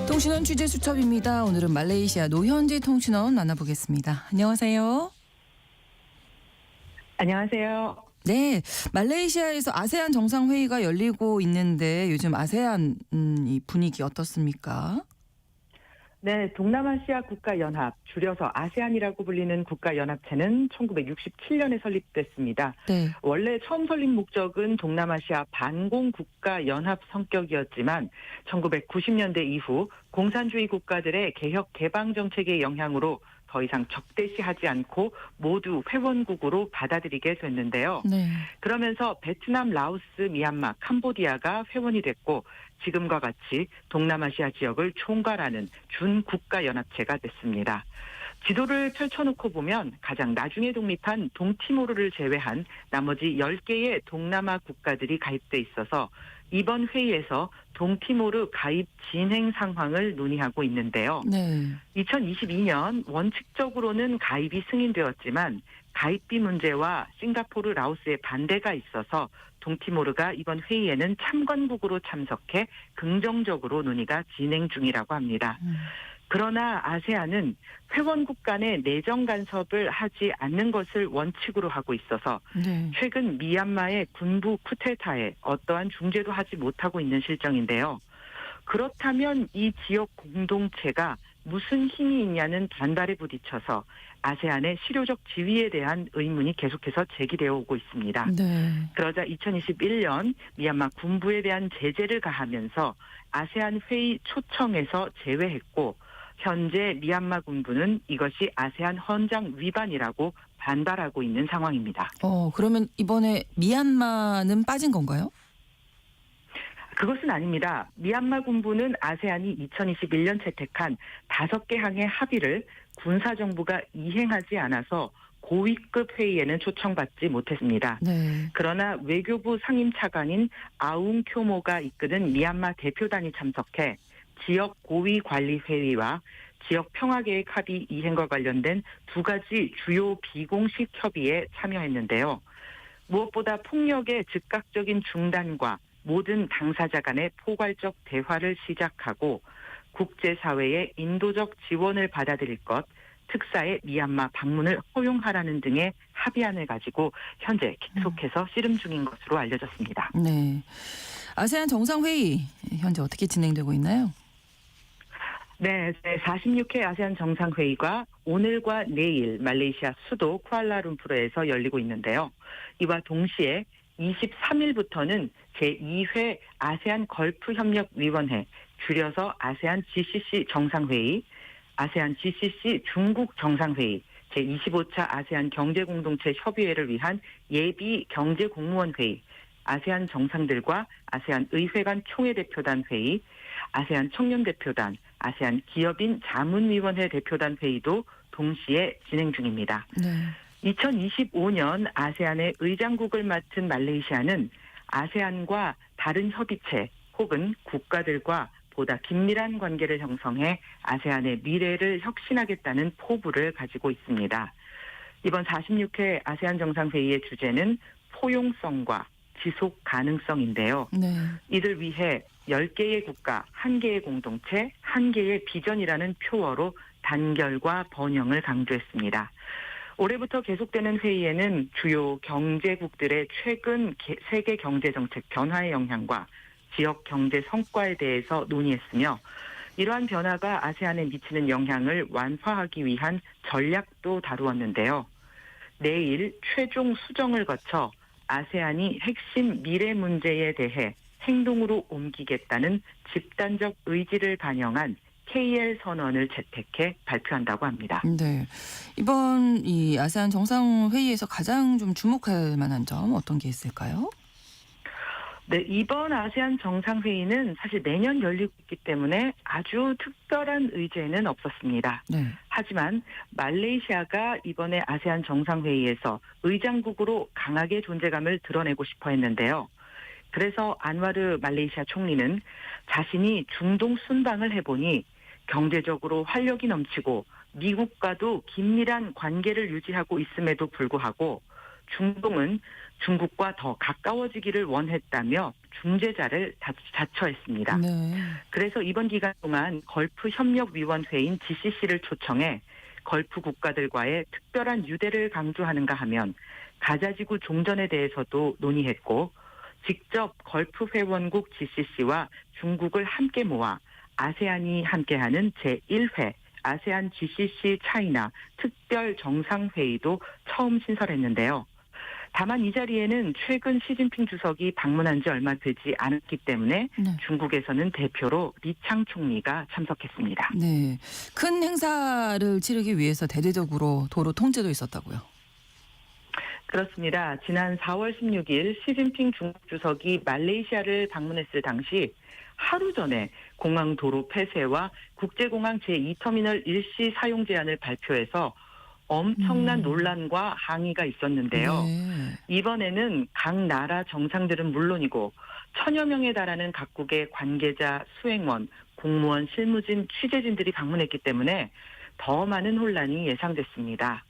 통신원 취재 수첩입니다. 오늘은 말레이시아 노현지 통신원 만나보겠습니다. 안녕하세요. 안녕하세요. 네, 말레이시아에서 아세안 정상회의가 열리고 있는데 요즘 아세안 이 분위기 어떻습니까? 네, 동남아시아 국가연합, 줄여서 아세안이라고 불리는 국가연합체는 1967년에 설립됐습니다. 네. 원래 처음 설립 목적은 동남아시아 반공국가연합 성격이었지만 1990년대 이후 공산주의 국가들의 개혁 개방 정책의 영향으로 더 이상 적대시하지 않고 모두 회원국으로 받아들이게 됐는데요. 네. 그러면서 베트남, 라오스, 미얀마, 캄보디아가 회원이 됐고 지금과 같이 동남아시아 지역을 총괄하는 준국가연합체가 됐습니다. 지도를 펼쳐놓고 보면 가장 나중에 독립한 동티모르를 제외한 나머지 10개의 동남아 국가들이 가입돼 있어서 이번 회의에서 동티모르 가입 진행 상황을 논의하고 있는데요. 네. 2022년 원칙적으로는 가입이 승인되었지만 가입비 문제와 싱가포르, 라오스의 반대가 있어서 동티모르가 이번 회의에는 참관국으로 참석해 긍정적으로 논의가 진행 중이라고 합니다. 그러나 아세안은 회원국 간의 내정 간섭을 하지 않는 것을 원칙으로 하고 있어서 네. 최근 미얀마의 군부 쿠데타에 어떠한 중재도 하지 못하고 있는 실정인데요. 그렇다면 이 지역 공동체가 무슨 힘이 있냐는 반발에 부딪혀서 아세안의 실효적 지위에 대한 의문이 계속해서 제기되어 오고 있습니다. 네. 그러자 2021년 미얀마 군부에 대한 제재를 가하면서 아세안 회의 초청에서 제외했고 현재 미얀마 군부는 이것이 아세안 헌장 위반이라고 반발하고 있는 상황입니다. 그러면 이번에 미얀마는 빠진 건가요? 그것은 아닙니다. 미얀마 군부는 아세안이 2021년 채택한 5개 항의 합의를 군사정부가 이행하지 않아서 고위급 회의에는 초청받지 못했습니다. 네. 그러나 외교부 상임차관인 아웅 쿄모가 이끄는 미얀마 대표단이 참석해 지역 고위 관리 회의와 지역 평화계획 합의 이행과 관련된 2가지 주요 비공식 협의에 참여했는데요. 무엇보다 폭력의 즉각적인 중단과 모든 당사자 간의 포괄적 대화를 시작하고 국제사회의 인도적 지원을 받아들일 것, 특사의 미얀마 방문을 허용하라는 등의 합의안을 가지고 현재 계속해서 씨름 중인 것으로 알려졌습니다. 네. 아세안 정상회의 현재 어떻게 진행되고 있나요? 네, 46회 아세안 정상회의가 오늘과 내일 말레이시아 수도 쿠알라룸푸르에서 열리고 있는데요. 이와 동시에 23일부터는 제2회 아세안 걸프협력위원회, 줄여서 아세안 GCC 정상회의, 아세안 GCC 중국 정상회의, 제25차 아세안 경제공동체 협의회를 위한 예비 경제공무원회의, 아세안 정상들과 아세안 의회 간 총회대표단 회의, 아세안 청년대표단, 아세안 기업인 자문위원회 대표단 회의도 동시에 진행 중입니다. 네. 2025년 아세안의 의장국을 맡은 말레이시아는 아세안과 다른 협의체 혹은 국가들과 보다 긴밀한 관계를 형성해 아세안의 미래를 혁신하겠다는 포부를 가지고 있습니다. 이번 46회 아세안 정상회의의 주제는 포용성과 지속 가능성인데요. 네. 이를 위해 10개의 국가, 1개의 공동체, 1개의 비전이라는 표어로 단결과 번영을 강조했습니다. 올해부터 계속되는 회의에는 주요 경제국들의 최근 세계 경제정책 변화의 영향과 지역 경제 성과에 대해서 논의했으며 이러한 변화가 아세안에 미치는 영향을 완화하기 위한 전략도 다루었는데요. 내일 최종 수정을 거쳐 아세안이 핵심 미래 문제에 대해 행동으로 옮기겠다는 집단적 의지를 반영한 KL 선언을 채택해 발표한다고 합니다. 네. 이번 이 아세안 정상회의에서 가장 좀 주목할 만한 점 어떤 게 있을까요? 네, 이번 아세안 정상회의는 사실 내년 열리고 있기 때문에 아주 특별한 의제는 없었습니다. 네. 하지만 말레이시아가 이번에 아세안 정상회의에서 의장국으로 강하게 존재감을 드러내고 싶어 했는데요. 그래서 안와르 말레이시아 총리는 자신이 중동 순방을 해보니 경제적으로 활력이 넘치고 미국과도 긴밀한 관계를 유지하고 있음에도 불구하고 중동은 중국과 더 가까워지기를 원했다며 중재자를 자처했습니다. 네. 그래서 이번 기간 동안 걸프협력위원회인 GCC를 초청해 걸프 국가들과의 특별한 유대를 강조하는가 하면 가자지구 종전에 대해서도 논의했고 직접 걸프 회원국 GCC와 중국을 함께 모아 아세안이 함께하는 제1회 아세안 GCC 차이나 특별 정상회의도 처음 신설했는데요. 다만 이 자리에는 최근 시진핑 주석이 방문한 지 얼마 되지 않았기 때문에 네. 중국에서는 대표로 리창 총리가 참석했습니다. 네. 큰 행사를 치르기 위해서 대대적으로 도로 통제도 있었다고요. 그렇습니다. 지난 4월 16일 시진핑 중국 주석이 말레이시아를 방문했을 당시 하루 전에 공항 도로 폐쇄와 국제공항 제2터미널 일시 사용 제한을 발표해서 엄청난 논란과 항의가 있었는데요. 네. 이번에는 각 나라 정상들은 물론이고 천여 명에 달하는 각국의 관계자, 수행원, 공무원, 실무진, 취재진들이 방문했기 때문에 더 많은 혼란이 예상됐습니다.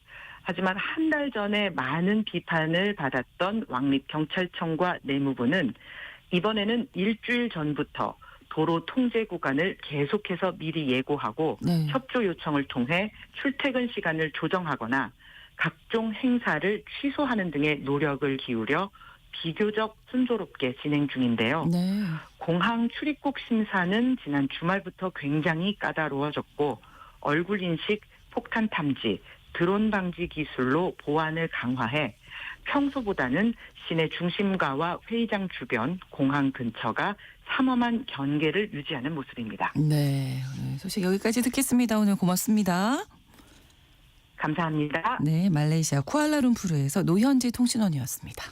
하지만 한 달 전에 많은 비판을 받았던 왕립경찰청과 내무부는 이번에는 일주일 전부터 도로 통제 구간을 계속해서 미리 예고하고 네. 협조 요청을 통해 출퇴근 시간을 조정하거나 각종 행사를 취소하는 등의 노력을 기울여 비교적 순조롭게 진행 중인데요. 네. 공항 출입국 심사는 지난 주말부터 굉장히 까다로워졌고 얼굴 인식, 폭탄 탐지, 드론 방지 기술로 보안을 강화해 평소보다는 시내 중심가와 회의장 주변, 공항 근처가 삼엄한 경계를 유지하는 모습입니다. 네. 오늘 소식 여기까지 듣겠습니다. 오늘 고맙습니다. 감사합니다. 네, 말레이시아 쿠알라룸푸르에서 노현지 통신원이었습니다.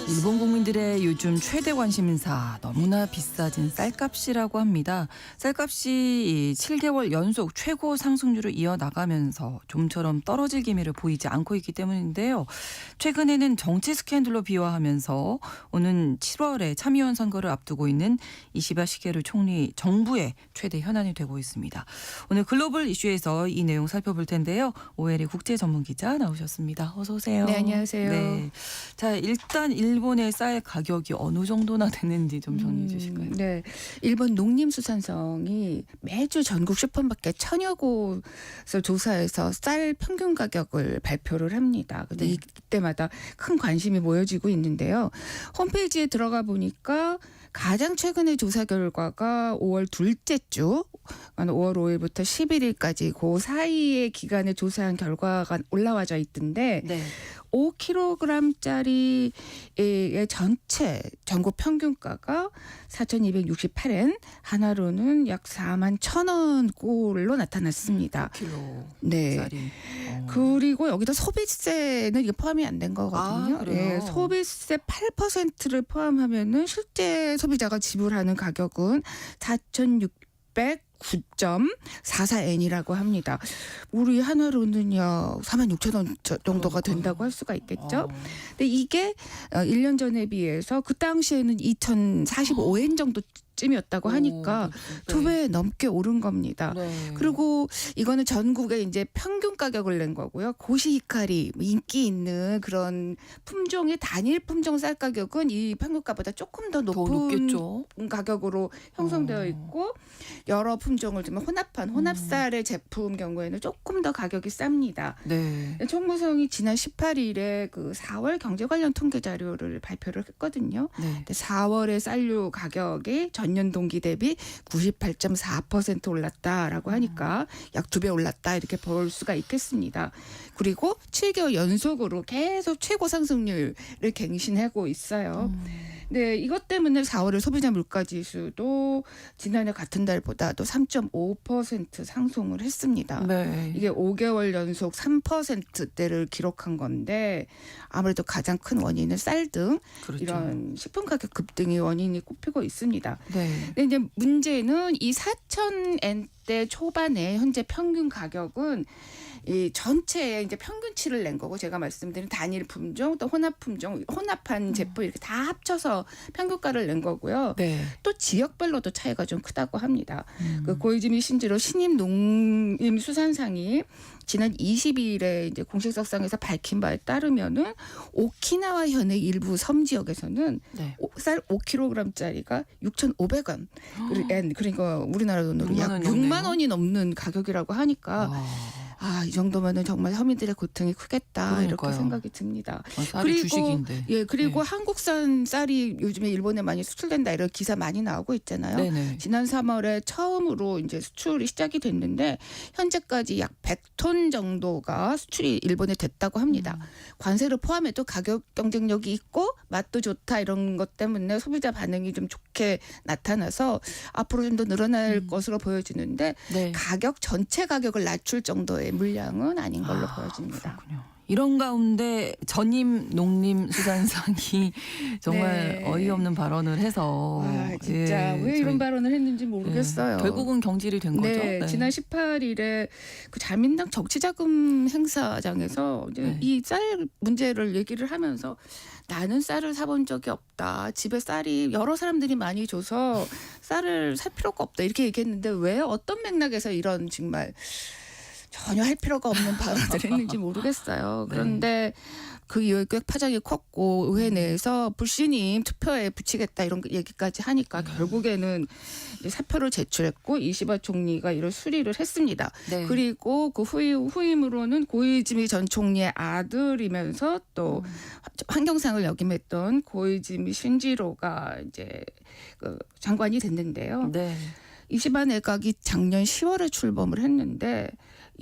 일본 국민들의 요즘 최대 관심사 너무나 비싸진 쌀값이라고 합니다. 쌀값이 7개월 연속 최고 상승률을 이어나가면서 좀처럼 떨어질 기미를 보이지 않고 있기 때문인데요. 최근에는 정치 스캔들로 비화하면서 오는 7월에 참의원 선거를 앞두고 있는 이시바 시게루 총리 정부의 최대 현안이 되고 있습니다. 오늘 글로벌 이슈에서 이 내용 살펴볼 텐데요. 오엘의 국제 전문 기자 나오셨습니다. 어서 오세요. 네, 안녕하세요. 네. 자, 일단 일본의 쌀 가격이 어느 정도나 되는지 좀 정리해 주실까요? 네, 일본 농림수산성이 매주 전국 슈퍼마켓 1000여 곳을 조사해서 쌀 평균 가격을 발표를 합니다. 근데 네. 이때마다 큰 관심이 모여지고 있는데요. 홈페이지에 들어가 보니까 가장 최근의 조사 결과가 5월 둘째 주, 5월 5일부터 11일까지 그 사이의 기간에 조사한 결과가 올라와져 있던데 네. 5kg짜리의 전체 전국 평균가가 4,268엔, 하나로는 약 41,000원 꼴로 나타났습니다. 킬로 네. 쌀이. 그리고 여기다 소비세는 이게 포함이 안 된 거거든요. 아, 그래요? 네, 소비세 8%를 포함하면은 실제 소비자가 지불하는 가격은 4,609.44엔이라고 합니다. 우리 하나로는요 46,000원 정도가 된다고 할 수가 있겠죠. 근데 이게 1년 전에 비해서 그 당시에는 2,045엔 정도쯤이었다고 하니까 두 배 넘게 오른 겁니다. 네. 그리고 이거는 전국에 이제 평균 가격을 낸 거고요. 고시히카리 인기 있는 그런 품종의 단일 품종 쌀 가격은 이 평균가보다 조금 더 더 높은 높겠죠. 가격으로 형성되어 있고 여러 품종을 좀 혼합한 혼합쌀의 제품 경우에는 조금 더 가격이 쌉니다. 네. 총무성이 지난 18일에 그 4월 경제 관련 통계 자료를 발표를 했거든요. 네. 근데 4월의 쌀류 가격이 전년 동기 대비 98.4% 올랐다라고 하니까 약 2배 올랐다 이렇게 볼 수가 있겠습니다. 그리고 7개월 연속으로 계속 최고 상승률을 갱신하고 있어요. 네, 이것 때문에 4월의 소비자 물가지수도 지난해 같은 달보다 또 3.5% 상승을 했습니다. 네. 이게 5개월 연속 3%대를 기록한 건데 아무래도 가장 큰 원인은 쌀 등 그렇죠. 이런 식품 가격 급등이 원인이 꼽히고 있습니다. 네. 근데 이제 문제는 이 4,000엔대 초반에 현재 평균 가격은 이 전체의 이제 평균치를 낸 거고 제가 말씀드린 단일 품종 또 혼합 품종 혼합한 제품 이렇게 다 합쳐서 평균가를 낸 거고요. 네. 또 지역별로도 차이가 좀 크다고 합니다. 그 고이즈미 신지로 신임 농림수산상이 지난 20일에 이제 공식석상에서 밝힌 바에 따르면은 오키나와 현의 일부 섬 지역에서는 네. 쌀 5kg짜리가 6,500원. 그러니까 우리나라 돈으로 약 6만 원 6만 넘네요. 원이 넘는 가격이라고 하니까 이 정도면은 정말 서민들의 고통이 크겠다 이렇게 그러니까요. 생각이 듭니다. 쌀이 주식인데. 예, 그리고 네. 한국산 쌀이 요즘에 일본에 많이 수출된다 이런 기사 많이 나오고 있잖아요. 네네. 지난 3월에 처음으로 이제 수출이 시작이 됐는데 현재까지 약 100톤 정도가 수출이 일본에 됐다고 합니다. 관세를 포함해도 가격 경쟁력이 있고 맛도 좋다 이런 것 때문에 소비자 반응이 좀 좋게 나타나서 앞으로 좀 더 늘어날 것으로 보여지는데 네. 가격 전체 가격을 낮출 정도의 물량은 아닌 걸로 보여집니다. 그렇군요. 이런 가운데 전임 농림수산상이 정말 네. 어이없는 발언을 해서 아, 진짜 왜 이런 저희- 발언을 했는지 모르겠어요. 결국은 경질이 된 거죠. 네, 지난 18일에 그 자민당 정치자금 행사장에서 이제 네. 이 쌀 문제를 얘기를 하면서 나는 쌀을 사본 적이 없다. 집에 쌀이 여러 사람들이 많이 줘서 쌀을 살 필요가 없다. 이렇게 얘기했는데 왜 어떤 맥락에서 이런 정말 전혀 할 필요가 없는 발언을 했는지 모르겠어요. 그런데 그 이후에 꽤 파장이 컸고 의회 내에서 불신임 투표에 붙이겠다 이런 얘기까지 하니까 결국에는 이제 사표를 제출했고 이시바 총리가 이를 수리를 했습니다. 네. 그리고 그 후임으로는 고이즈미 전 총리의 아들이면서 또 환경상을 역임했던 고이즈미 신지로가 이제 그 장관이 됐는데요. 네. 이시바 내각이 작년 10월에 출범을 했는데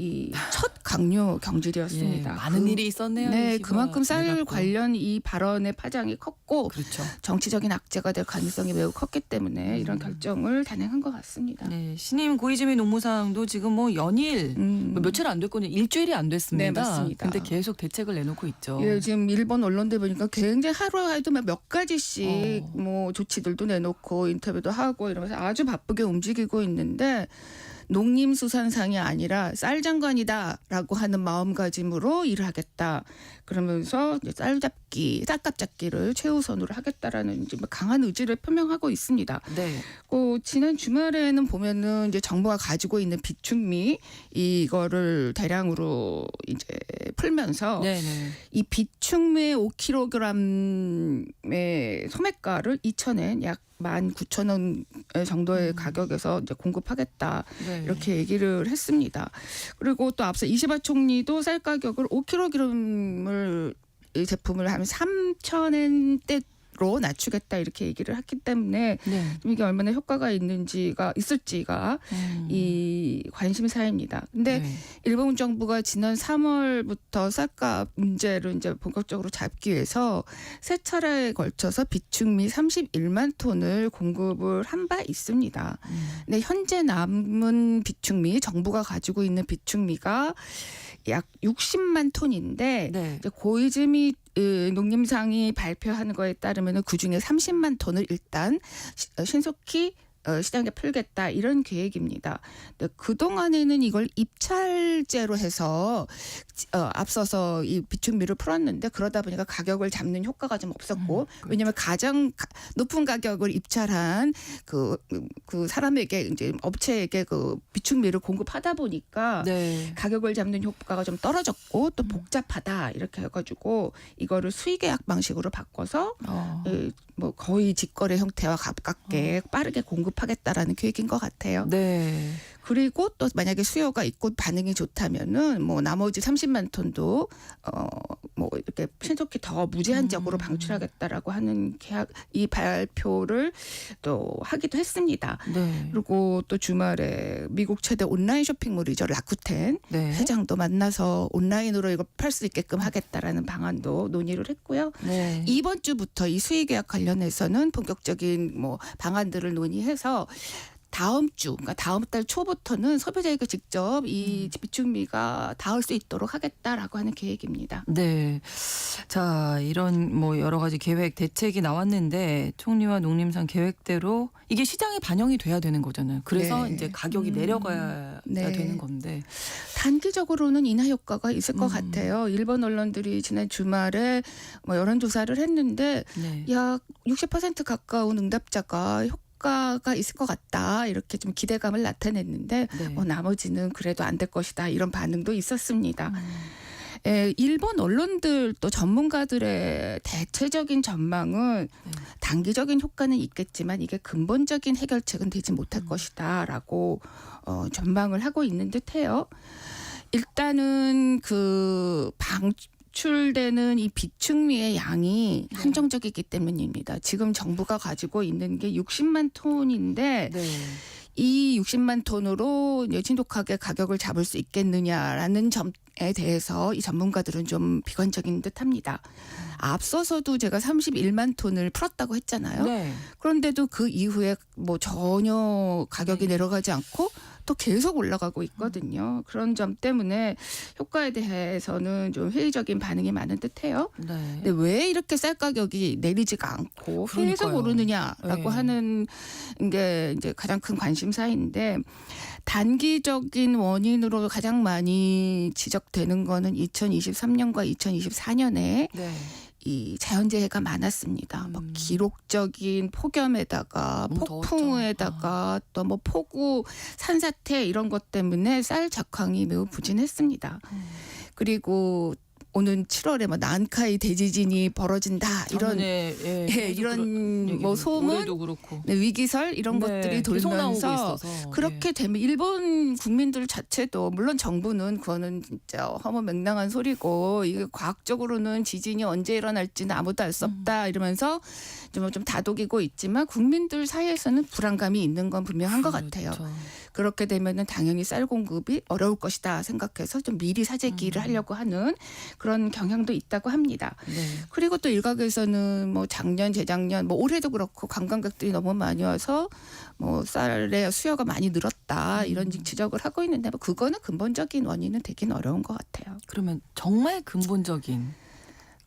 이 첫 강요 경질이었습니다. 예, 많은 일이 있었네요. 네, 이시바 그만큼 쌀 내각도. 관련 이 발언의 파장이 컸고 그렇죠. 정치적인 악재가 될 가능성이 매우 컸기 때문에 이런 결정을 단행한 것 같습니다. 네, 신임 고이즈미 농무상도 지금 뭐 연일 뭐 며칠 안 됐거든요. 일주일이 안 됐습니다. 네, 맞습니다. 근데 계속 대책을 내놓고 있죠. 예, 지금 일본 언론들 보니까 굉장히 하루에도 몇 가지씩 뭐 조치들도 내놓고 인터뷰도 하고 이러면서 아주 바쁘게 움직이고 있는데 농림수산상이 아니라 쌀장관이다라고 하는 마음가짐으로 일을 하겠다. 그러면서 이제 쌀값 잡기를 최우선으로 하겠다라는 이제 강한 의지를 표명하고 있습니다. 네. 지난 주말에는 보면은 이제 정부가 가지고 있는 비축미 이거를 대량으로 이제 풀면서 네, 네. 이 비축미 5kg의 소매가를 2,000엔 약 19,000원 정도의 가격에서 이제 공급하겠다. 네. 이렇게 얘기를 했습니다. 그리고 또 앞서 이시바 총리도 쌀 가격을 5kg을 이 제품을 한 3,000엔대 로 낮추겠다 이렇게 얘기를 했기 때문에 네. 이게 얼마나 효과가 있을지가 이 관심사입니다. 근데 네. 일본 정부가 지난 3월부터 쌀값 문제를 이제 본격적으로 잡기 위해서 세 차례에 걸쳐서 비축미 31만 톤을 공급을 한 바 있습니다. 근데 현재 남은 비축미 정부가 가지고 있는 비축미가 약 60만 톤인데 네. 이제 고이즈미 농림상이 발표하는 거에 따르면 그중에 30만 톤을 일단 신속히 시장에 풀겠다 이런 계획입니다. 그동안에는 이걸 입찰제로 해서 앞서서 이 비축미를 풀었는데 그러다 보니까 가격을 잡는 효과가 좀 없었고 그렇죠. 왜냐하면 가장 높은 가격을 입찰한 그 사람에게 이제 업체에게 그 비축미를 공급하다 보니까 네. 가격을 잡는 효과가 좀 떨어졌고 또 복잡하다 이렇게 해가지고 이거를 수의계약 방식으로 바꿔서 뭐 거의 직거래 형태와 가깝게 빠르게 공급하겠다라는 계획인 것 같아요. 네. 그리고 또 만약에 수요가 있고 반응이 좋다면은 뭐 나머지 30만 톤도 뭐 이렇게 신속히 더 무제한적으로 방출하겠다라고 하는 계약 이 발표를 또 하기도 했습니다. 네. 그리고 또 주말에 미국 최대 온라인 쇼핑몰이죠 라쿠텐 네. 회장도 만나서 온라인으로 이걸 팔 수 있게끔 하겠다라는 방안도 논의를 했고요. 네. 이번 주부터 이 수의계약 관련해서는 본격적인 뭐 방안들을 논의해서 다음 주, 그러니까 다음 달 초부터는 소비자에게 직접 이 비축미가 닿을 수 있도록 하겠다라고 하는 계획입니다. 네. 자, 이런 뭐 여러 가지 계획, 대책이 나왔는데 총리와 농림상 계획대로 이게 시장에 반영이 돼야 되는 거잖아요. 그래서 네. 이제 가격이 내려가야 네. 되는 건데. 단기적으로는 인하 효과가 있을 것 같아요. 일본 언론들이 지난 주말에 뭐 여론조사를 했는데 네. 약 60% 가까운 응답자가 효과가 있을 것 같다 이렇게 좀 기대감을 나타냈는데 네. 나머지는 그래도 안 될 것이다 이런 반응도 있었습니다. 일본 언론들 또 전문가들의 대체적인 전망은 단기적인 효과는 있겠지만 이게 근본적인 해결책은 되지 못할 것이다라고 전망을 하고 있는 듯해요. 일단은 그 방출되는 이 비축미의 양이 한정적이기 때문입니다. 지금 정부가 가지고 있는 게 60만 톤인데 네. 이 60만 톤으로 신속하게 가격을 잡을 수 있겠느냐라는 점에 대해서 이 전문가들은 좀 비관적인 듯합니다. 앞서서도 제가 31만 톤을 풀었다고 했잖아요. 네. 그런데도 그 이후에 뭐 전혀 가격이 내려가지 않고 때부터 계속 올라가고 있거든요. 그런 점 때문에 효과에 대해서는 좀 회의적인 반응이 많은 듯해요. 네. 근데 왜 이렇게 쌀 가격이 내리지가 않고 계속 그러니까요. 오르느냐라고 네. 하는 게 이제 가장 큰 관심사인데 단기적인 원인으로 가장 많이 지적되는 거는 2023년과 2024년에 네. 이 자연재해가 많았습니다. 뭐 기록적인 폭염에다가 너무 폭풍에다가 또 뭐 폭우, 산사태 이런 것 때문에 쌀 작황이 매우 부진했습니다. 그리고 오는 7월에 뭐 난카이 대지진이 벌어진다 이런 작년에, 이런 뭐 소문, 올해도 그렇고. 네, 위기설 이런 것들이 계속 나오고 돌면서 있어서. 그렇게 되면 일본 국민들 자체도 물론 정부는 그거는 진짜 허무맹랑한 소리고 이게 과학적으로는 지진이 언제 일어날지는 아무도 알 수 없다 이러면서 좀 다독이고 있지만 국민들 사이에서는 불안감이 있는 건 분명한 것 같아요. 그렇죠. 그렇게 되면은 당연히 쌀 공급이 어려울 것이다 생각해서 좀 미리 사재기를 하려고 하는 그런 경향도 있다고 합니다. 네. 그리고 또 일각에서는 뭐 작년, 재작년, 뭐 올해도 그렇고 관광객들이 너무 많이 와서 뭐 쌀의 수요가 많이 늘었다 이런 지적을 하고 있는데 뭐 그거는 근본적인 원인은 되긴 어려운 것 같아요. 그러면 정말 근본적인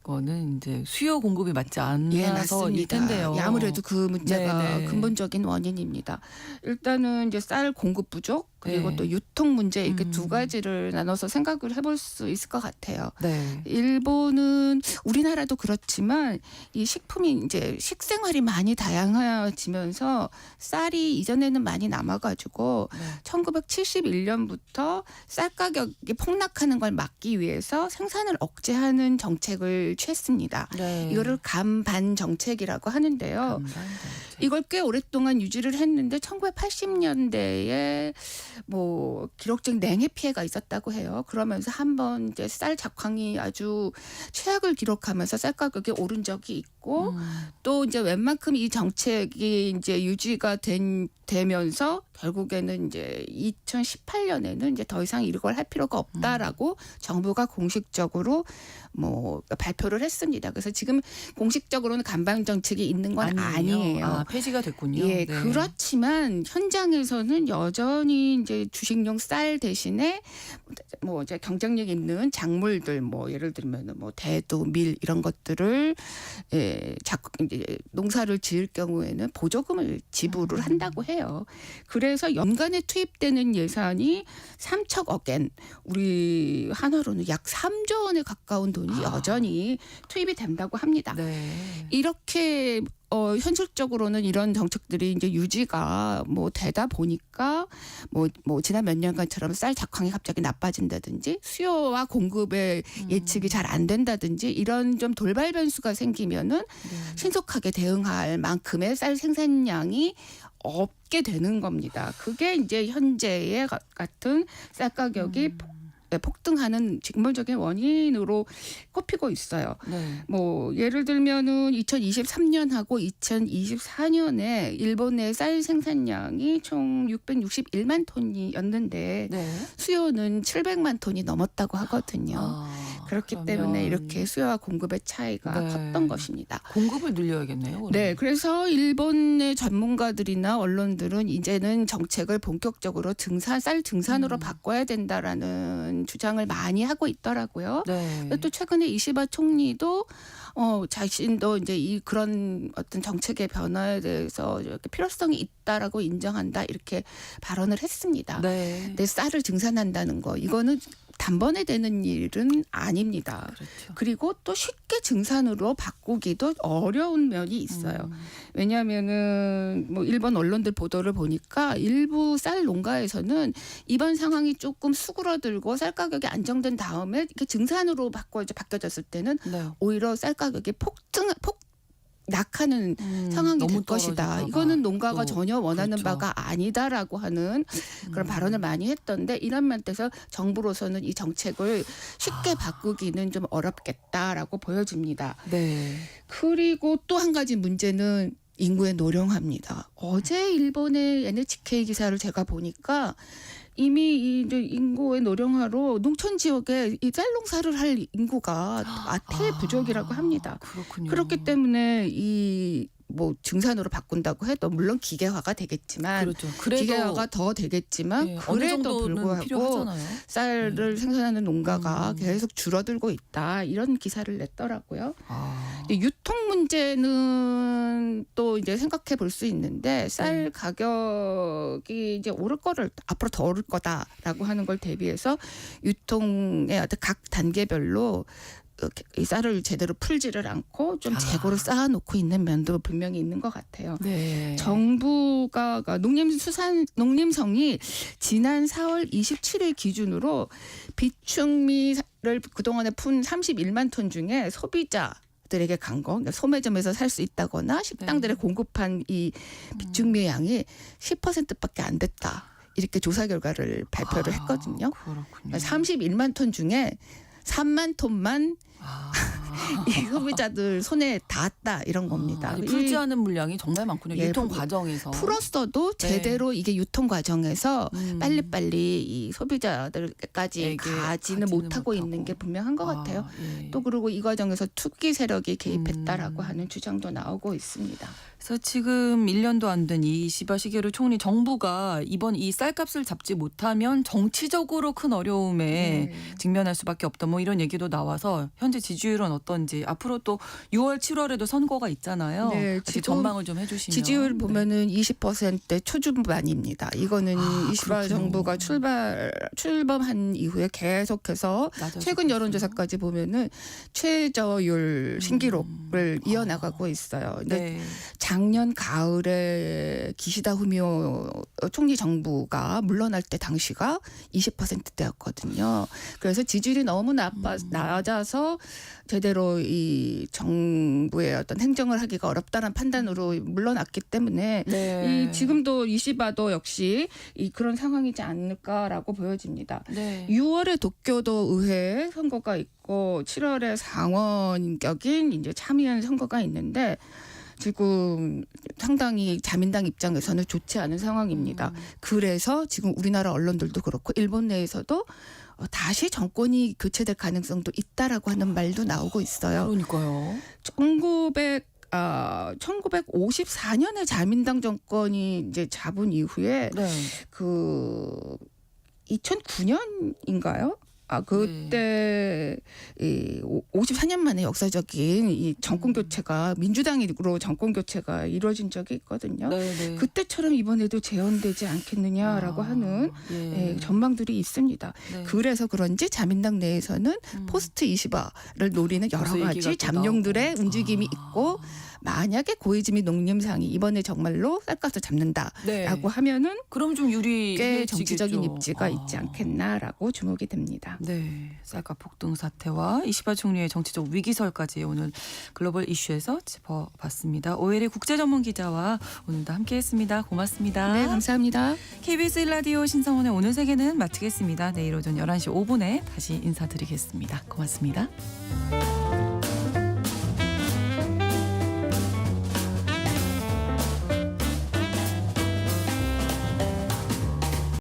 거는 이제 수요 공급이 맞지 않아서일 텐데요. 예, 아무래도 그 문제가 네네. 근본적인 원인입니다. 일단은 이제 쌀 공급 부족 그리고 네. 또 유통 문제 이렇게 두 가지를 나눠서 생각을 해볼 수 있을 것 같아요. 네. 일본은 우리나라도 그렇지만 이 식품이 이제 식생활이 많이 다양해지면서 쌀이 이전에는 많이 남아가지고 네. 1971년부터 쌀 가격이 폭락하는 걸 막기 위해서 생산을 억제하는 정책을 취했습니다. 네. 이거를 감반 정책이라고 하는데요. 이걸 꽤 오랫동안 유지를 했는데 1980년대에 뭐 기록적 냉해 피해가 있었다고 해요. 그러면서 한번 이제 쌀 작황이 아주 최악을 기록하면서 쌀 가격이 오른 적이 있고 또 이제 웬만큼 이 정책이 이제 유지가 되면서 결국에는 이제 2018년에는 이제 더 이상 이걸 할 필요가 없다라고 정부가 공식적으로 뭐 발표를 했습니다. 그래서 지금 공식적으로는 감방 정책이 있는 건 아니에요. 아, 폐지가 됐군요. 예, 네. 그렇지만 현장에서는 여전히 이제 주식용 쌀 대신에 뭐 이제 경쟁력 있는 작물들 뭐 예를 들면 뭐 대두, 밀 이런 것들을 이제 농사를 지을 경우에는 보조금을 지불을 한다고 해요. 그래서 연간에 투입되는 예산이 3천억 엔, 우리 한화로는 약 3조 원에 가까운 돈이 여전히 투입이 된다고 합니다. 네. 이렇게 현실적으로는 이런 정책들이 이제 유지가 뭐 되다 보니까 뭐 지난 몇 년간처럼 쌀 작황이 갑자기 나빠진다든지 수요와 공급의 예측이 잘 안 된다든지 이런 좀 돌발 변수가 생기면은 신속하게 대응할 만큼의 쌀 생산량이 없게 되는 겁니다. 그게 이제 현재의 같은 쌀 가격이 폭등하는 직접적인 원인으로 꼽히고 있어요. 네. 뭐 예를 들면은 2023년하고 2024년에 일본의 쌀 생산량이 총 661만 톤이었는데 네. 수요는 700만 톤이 넘었다고 하거든요. 그렇기 그러면 때문에 이렇게 수요와 공급의 차이가 네. 컸던 것입니다. 공급을 늘려야겠네요. 그러면. 네, 그래서 일본의 전문가들이나 언론들은 이제는 정책을 본격적으로 쌀 등산으로 바꿔야 된다라는 주장을 많이 하고 있더라고요. 네. 또 최근에 이시바 총리도 자신도 이제 그런 어떤 정책의 변화에 대해서 이렇게 필요성이 있다라고 인정한다 이렇게 발언을 했습니다. 네. 근데 쌀을 증산한다는 거 이거는 단번에 되는 일은 아닙니다. 그렇죠. 그리고 또 쉽게 증산으로 바꾸기도 어려운 면이 있어요. 왜냐하면은 뭐 일본 언론들 보도를 보니까 일부 쌀 농가에서는 이번 상황이 조금 수그러들고 쌀 가격이 안정된 다음에 이렇게 증산으로 바뀌어졌을 때는 네. 오히려 쌀 가격이 낙하는 상황이 될 너무 것이다. 떨어질까 봐. 이거는 농가가 또, 전혀 원하는 그렇죠. 바가 아니다라고 하는 그런 발언을 많이 했던데 이런 면에서 정부로서는 이 정책을 쉽게 바꾸기는 좀 어렵겠다라고 보여집니다. 네. 그리고 또 한 가지 문제는 인구의 노령화입니다. 어제 일본의 NHK 기사를 제가 보니까 이미 이 인구의 노령화로 농촌 지역에 이 쌀 농사를 할 인구가 아태 부족이라고 합니다. 그렇군요. 그렇기 때문에 이 뭐 증산으로 바꾼다고 해도 물론 기계화가 되겠지만 그렇죠. 그래도 기계화가 더 되겠지만 예, 어느 그래도 정도는 불구하고 필요하잖아요. 쌀을 생산하는 농가가 음. 계속 줄어들고 있다 이런 기사를 냈더라고요. 아. 근데 유통 문제는 또 이제 생각해 볼 수 있는데 쌀 가격이 이제 오를 거를 앞으로 더 오를 거다라고 하는 걸 대비해서 유통의 어떤 각 단계별로 이 쌀을 제대로 풀지를 않고 좀 재고를 쌓아놓고 있는 면도 분명히 있는 것 같아요. 네. 정부가 농림성이 지난 4월 27일 기준으로 비축미를 그동안에 푼 31만 톤 중에 소비자들에게 간 거, 그러니까 소매점에서 살 수 있다거나 식당들에 공급한 이 비축미의 양이 10%밖에 안 됐다. 이렇게 조사 결과를 발표를 했거든요. 그렇군요. 31만 톤 중에 3만 톤만 이 소비자들 손에 닿았다 이런 겁니다. 아니, 풀지 않은 물량이 정말 많군요. 예, 유통 과정에서. 풀었어도 네. 제대로 이게 유통 과정에서 음. 빨리빨리 이 소비자들까지 에게 가지는 못하고 있는 게 분명한 것 같아요. 예. 또 그리고 이 과정에서 투기 세력이 개입했다라고 하는 주장도 나오고 있습니다. 그래서 지금 1년도 안 된 이 이시바 시게루 총리 정부가 이번 이 쌀값을 잡지 못하면 정치적으로 큰 어려움에 직면할 수밖에 없다. 뭐 이런 얘기도 나와서 현재 지지율은 어떤지 앞으로 또 6월, 7월에도 선거가 있잖아요. 네, 같이 지금 전망을 좀 해주시면. 지지율 보면은 20% 초중반입니다. 이거는 이시바 그렇군요. 정부가 출범한 이후에 계속해서 낮아지고 최근 있어요. 여론조사까지 보면은 최저율 신기록을 이어나가고 있어요. 근데 네. 작년 가을에 기시다 후미오 총리 정부가 물러날 때 당시가 20%대였거든요. 그래서 지지율이 너무 낮아서 제대로 이 정부의 어떤 행정을 하기가 어렵다는 판단으로 물러났기 때문에 네. 이 지금도 이시바도 역시 이 그런 상황이지 않을까라고 보여집니다. 네. 6월에 도쿄도 의회 선거가 있고 7월에 상원격인 이제 참의원 선거가 있는데 지금 상당히 자민당 입장에서는 좋지 않은 상황입니다. 그래서 지금 우리나라 언론들도 그렇고 일본 내에서도 다시 정권이 교체될 가능성도 있다라고 하는 말도 나오고 있어요. 그러니까요. 1954년에 자민당 정권이 이제 잡은 이후에 네. 그 2009년인가요? 그때 이 54년 만에 역사적인 이 정권 교체가 민주당으로 정권 교체가 이루어진 적이 있거든요. 네. 그때처럼 이번에도 재현되지 않겠느냐라고 하는 예. 전망들이 있습니다. 네. 그래서 그런지 자민당 내에서는 포스트 이시바를 노리는 여러 벌써 얘기가 가지 또 잠룡들의 나오고. 움직임이 있고 만약에 고이즈미 농림상이 이번에 정말로 쌀값을 잡는다라고 네. 하면은 그럼 좀 유리해지겠죠. 꽤 정치적인 입지가 있지 않겠나라고 주목이 됩니다. 네, 쌀값 폭등 사태와 이시바 총리의 정치적 위기설까지 오늘 글로벌 이슈에서 짚어봤습니다. 오엘의 국제전문 기자와 오늘도 함께했습니다. 고맙습니다. 네, 감사합니다. KBS 1라디오 신성원의 오늘 세계는 마치겠습니다. 내일 오전 11시 5분에 다시 인사드리겠습니다. 고맙습니다.